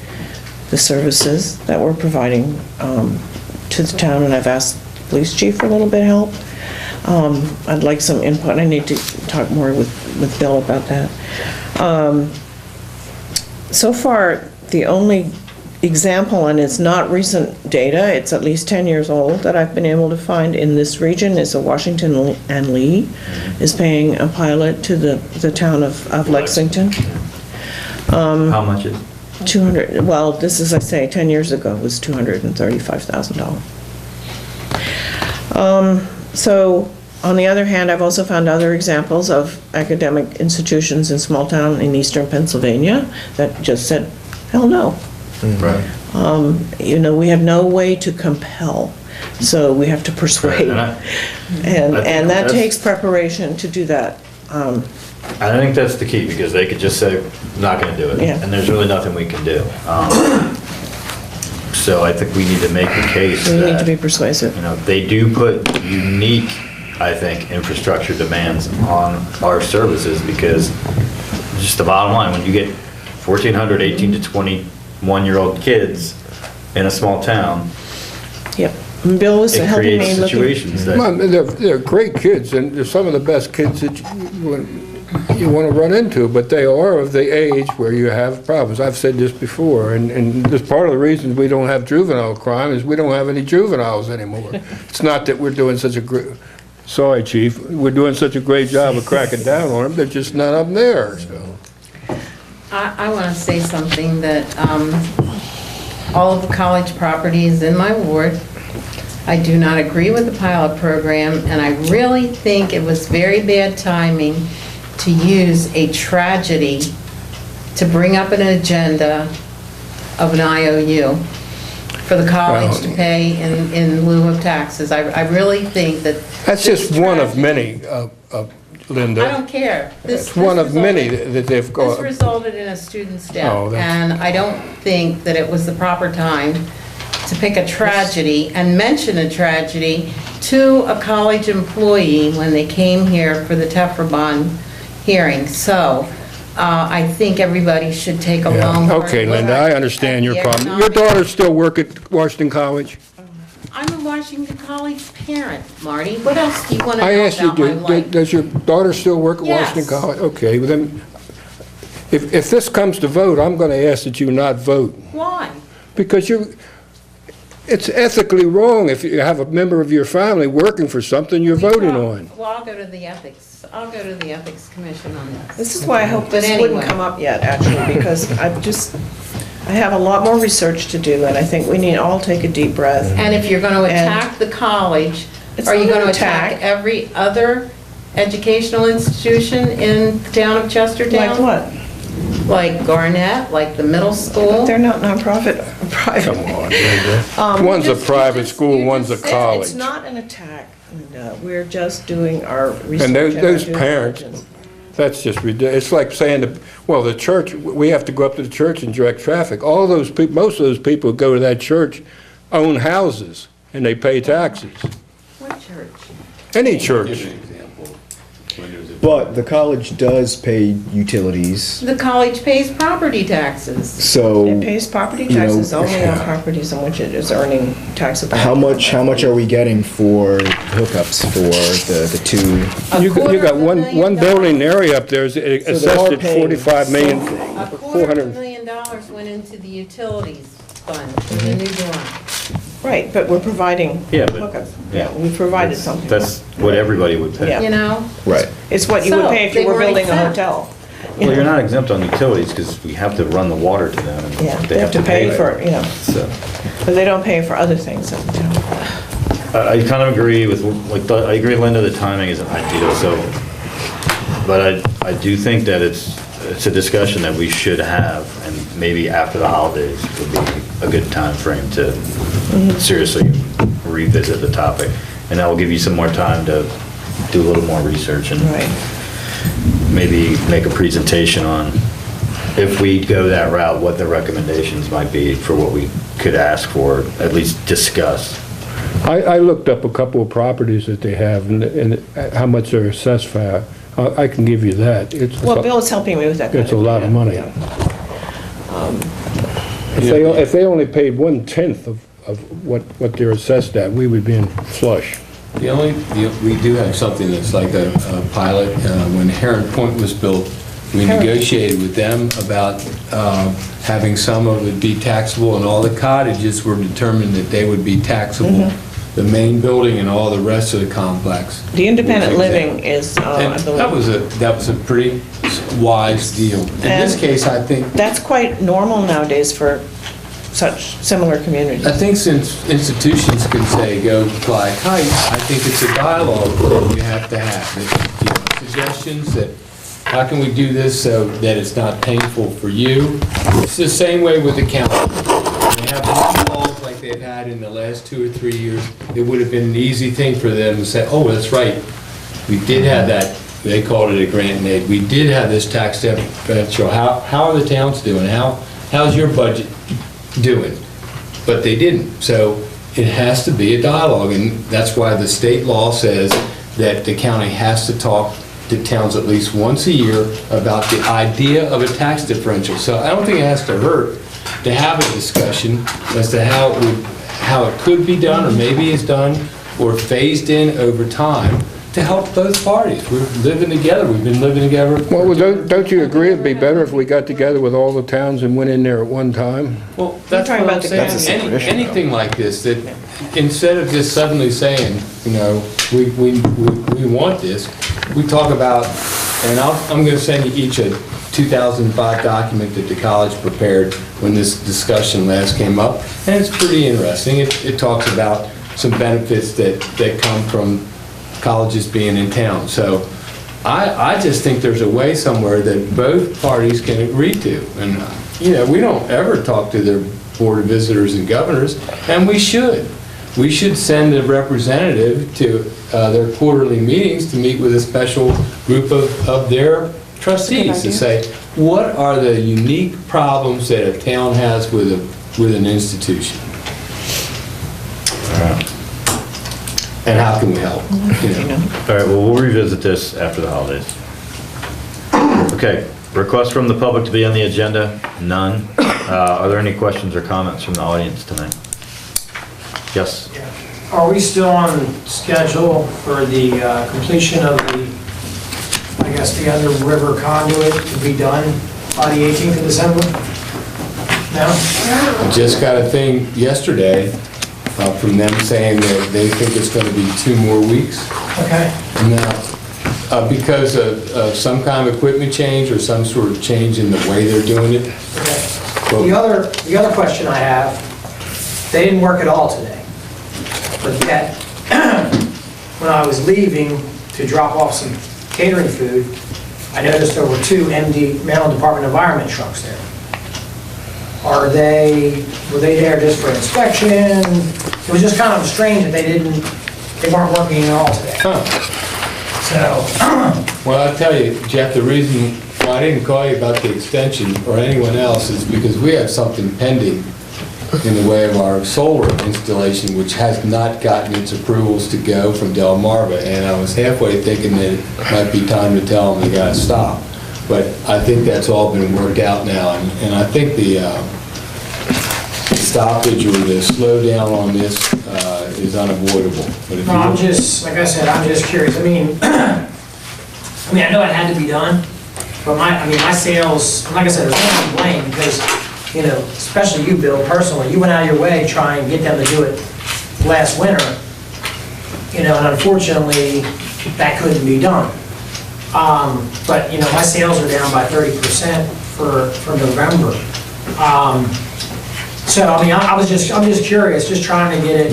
the services that we're providing to the town, and I've asked the police chief for a little bit of help. I'd like some input. I need to talk more with Bill about that. So far, the only example, and it's not recent data, it's at least 10 years old, that I've been able to find in this region is Washington and Lee is paying a pilot to the town of Lexington. How much is it? 200, well, this is, I say, 10 years ago was $235,000. So, on the other hand, I've also found other examples of academic institutions in small town in eastern Pennsylvania that just said, hell no. Right. We have no way to compel, so we have to persuade. Right. And that takes preparation to do that. I think that's the key, because they could just say, not going to do it, Yeah. and there's really nothing we can do. So I think we need to make the case We need that, to be persuasive. they do put unique, I think, infrastructure demands on our services, because just the bottom line, when you get 1,400 18 to 21-year-old kids in a small town, Yep. And Bill was it helping me creates looking. situations that... Well, they're great kids, and they're some of the best kids that you want to run into, but they are of the age where you have problems. I've said this before, and this part of the reason we don't have juvenile crime is we don't have any juveniles anymore. It's not that we're doing such a great, sorry, Chief, we're doing such a great job of cracking down on them, there's just none of them there, so. I want to say something that all of the college properties in my ward, I do not agree with the pilot program, and I really think it was very bad timing to use a tragedy to bring up an agenda of an IOU for the college to pay in lieu of taxes. I really think that... That's just one of many Linda. I don't care. It's one of many that they've This got. resulted in a student's death, Oh, that's- and I don't think that it was the proper time to pick a tragedy and mention a tragedy to a college employee when they came here for the Tefra bond hearing. So, I think everybody should take a long, hard Okay, look Linda, I at understand your the problem. Your economic- daughter still work at Washington College? I'm a Washington College parent, Marty. What else do you want to I know asked you, about my life? does your daughter still work at Yes. Washington College? Okay, well then, if this comes to vote, I'm going to ask that you not vote. Why? Because it's ethically wrong if you have a member of your family working for something you're voting on. Well, I'll go to the ethics. I'll go to the ethics commission on this. This is why I hope But this wouldn't anyway. come up yet, actually, because I have a lot more research to do, and I think we need all take a deep breath. And if you're going to And- attack the college, It's are you not going an to attack attack. every other educational institution in the town of Chestertown? Like what? Like Garnett, like the middle school? They're not nonprofit, private. Come on, Linda. One's a private school, one's a college. It's not an attack, Linda. We're just doing our research. And our those due parents, diligence. that's just ridiculous. It's like saying, the church, we have to go up to the church and direct traffic. All those people, most of those people who go to that church own houses, and they pay taxes. What church? Any Give church. an example. When there's a- But the college does pay utilities, The college pays property taxes. so It pays property you know, taxes only on properties on which it is earning taxable. how much are we getting for hookups for the two? You got one building area up there is So they are assessed at paying 45 million, $250 million went into the utilities fund for the new dorm. Right, but we're providing Yeah, but- hookups. yeah. Yeah, we provided something. That's what everybody would pay. Yeah. You know? Right. It's what you would So, pay if they you were weren't building a exempt. hotel. Well, you're not exempt on utilities because we have to run the water to them. and Yeah, they have to pay for, So, but they don't pay for other things in the town. I kind of agree with, I agree, Linda, the timing isn't ideal, so, but I do think that it's a discussion that we should have, and maybe after the holidays would be a good time frame to seriously revisit the topic. And that will give you some more time to do a little more research and Right. maybe make a presentation on, if we go that route, what the recommendations might be for what we could ask for, at least discuss. I looked up a couple of properties that they have and how much they're assessed for. I can give you that. Well, Bill is helping me with that. It's a lot of money. Yeah. If they only paid 1/10 of what they're assessed at, we would be in flush. We do have something that's like a pilot. When Heron Point was built, we negotiated with them about having some of it be taxable, and all the cottages were determined that they would be taxable. The main building and all the rest of the complex. The independent was living exempt. is, I And believe. that was a pretty wise deal. In this And- case, I think That's quite normal nowadays for such similar communities. I think since institutions can say, go fly kites, I think it's a dialogue that you have to have. Suggestions that, how can we do this so that it's not painful for you? It's the same way with the county. They have new laws like they've had in the last 2 or 3 years. It would have been an easy thing for them to say, oh, that's right. We did have that, they called it a grant and aid. We did have this tax differential. How are the towns doing? How's your budget doing? But they didn't. So it has to be a dialogue, and that's why the state law says that the county has to talk to towns at least once a year about the idea of a tax differential. So I don't think it has to hurt to have a discussion as to how it could be done, or maybe it's done, or phased in over time to help both parties. We're living together. We've been living together. Well, don't you agree it'd be better if we got together with all the towns and went in there at one time? Well, that's talking what I'm about the saying. That's a tradition, Anything like this, that instead of just suddenly saying, you know, we want this, we talk about, and I'm going to send you each a 2005 document that the college prepared when this discussion last came up, and it's pretty interesting. It talks about some benefits that come from colleges being in town. So I just think there's a way somewhere that both parties can agree to. And, you know, we don't ever talk to their board of visitors and governors, and we should. we should send a representative to their quarterly meetings to meet with a special group of their trustees to say, what are the unique problems that a town has with an institution? And how can we help? You know? All right, well, we'll revisit this after the holidays. Okay, requests from the public to be on the agenda? None. Are there any questions or comments from the audience tonight? Yes? Are we still on schedule for the completion of the, I guess, the other river conduit to be done by the 18th of December? No? I just got a thing yesterday from them saying that they think it's going to be 2 more weeks. Okay. Now, because of some kind of equipment change or some sort of change in the way they're doing it. Okay. The other question I have, they didn't work at all today. But yet, when I was leaving to drop off some catering food, I noticed there were 2 MD, Maryland Department of Environment trucks there. Were they there just for inspection? It was just kind of strange that they weren't working at all today. So. Well, I'll tell you, Jeff, the reason why I didn't call you about the extension or anyone else is because we have something pending in the way of our solar installation, which has not gotten its approvals to go from Delmarva, and I was halfway thinking that it might be time to tell them they gotta stop. But I think that's all been worked out now, and I think the stoppage or the slowdown on this is unavoidable. But if No, I'm just, like I said, I'm just curious. I mean, I know it had to be done, but my sales, like I said, there's no one to blame because, you know, especially you, Bill, personally, you went out of your way to try and get them to do it last winter, you know, and unfortunately, that couldn't be done. But, you know, my sales are down by 30% for November. So, I mean, I'm just curious, just trying to get it,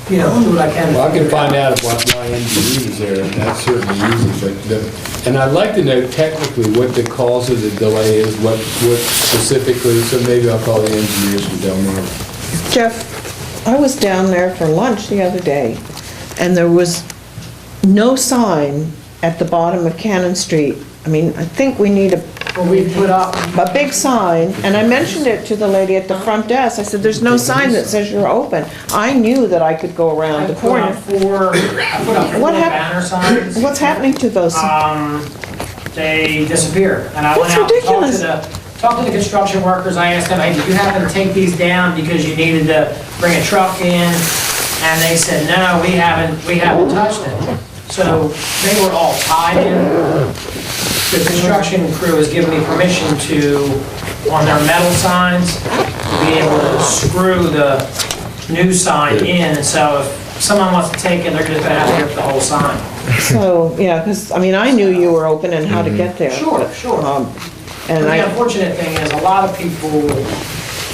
you know, do what I can. Well, I can find out what my engineer is there, and that's certainly easy, and I'd like to know technically what the cause of the delay is, what specifically, so maybe I'll call the engineers from Delmarva. Jeff, I was down there for lunch the other day, and there was no sign at the bottom of Cannon Street. I mean, I think we need we put up a big sign, and I mentioned it to the lady at the front desk. I said, there's no sign that says you're open. I knew that I could go around the corner. I put up four banner signs. What's happening to those? They disappeared. And I That's went out ridiculous. and talked to the construction workers. I asked them, hey, did you happen to take these down because you needed to bring a truck in? And they said, no, we haven't touched it. So they were all tied in. The construction crew has given me permission to, on their metal signs, be able to screw the new sign in. And so if someone wants to take it, they're just gonna have to rip the whole sign. So, yeah, because, I mean, I knew you were open and how to get there. Sure, sure. And The unfortunate thing is, a lot of people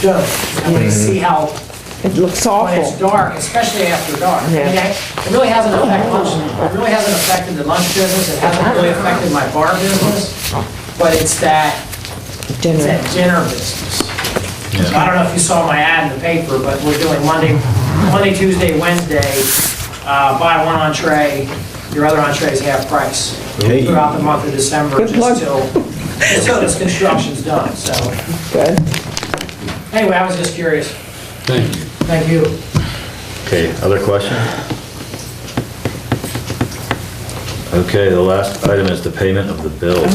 don't. And they see how, it looks when it's awful. dark, especially after dark. I mean, Yeah. it really hasn't affected the lunch business, it hasn't really affected my bar business, but it's that dinner business. So I don't know if you saw my ad in the paper, but we're doing Monday, Tuesday, Wednesday, buy one entree, your other entree is half price. Throughout the month of December, Good plug. just till this construction's done, so. Good. Anyway, I was just curious. Thank you. Thank you. Okay, other questions? Okay, the last item is the payment of the bills.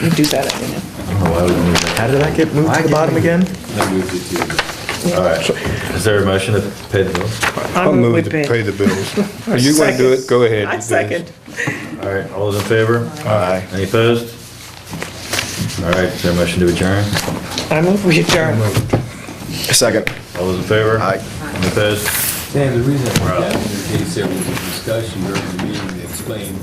You do that, I mean. I don't know why we moved that. How did that get moved to the bottom again? I moved it to. All right, is there a motion to pay the bills? I'll move to pay the bills. Are you going to do it? Go ahead. I second. All right, all those in favor? Aye. Any opposed? All right, is there a motion to adjourn? I move we adjourn. Second. All those in favor? Aye. Any opposed? Dan, the reason I brought that up in case there was a discussion during the meeting that explained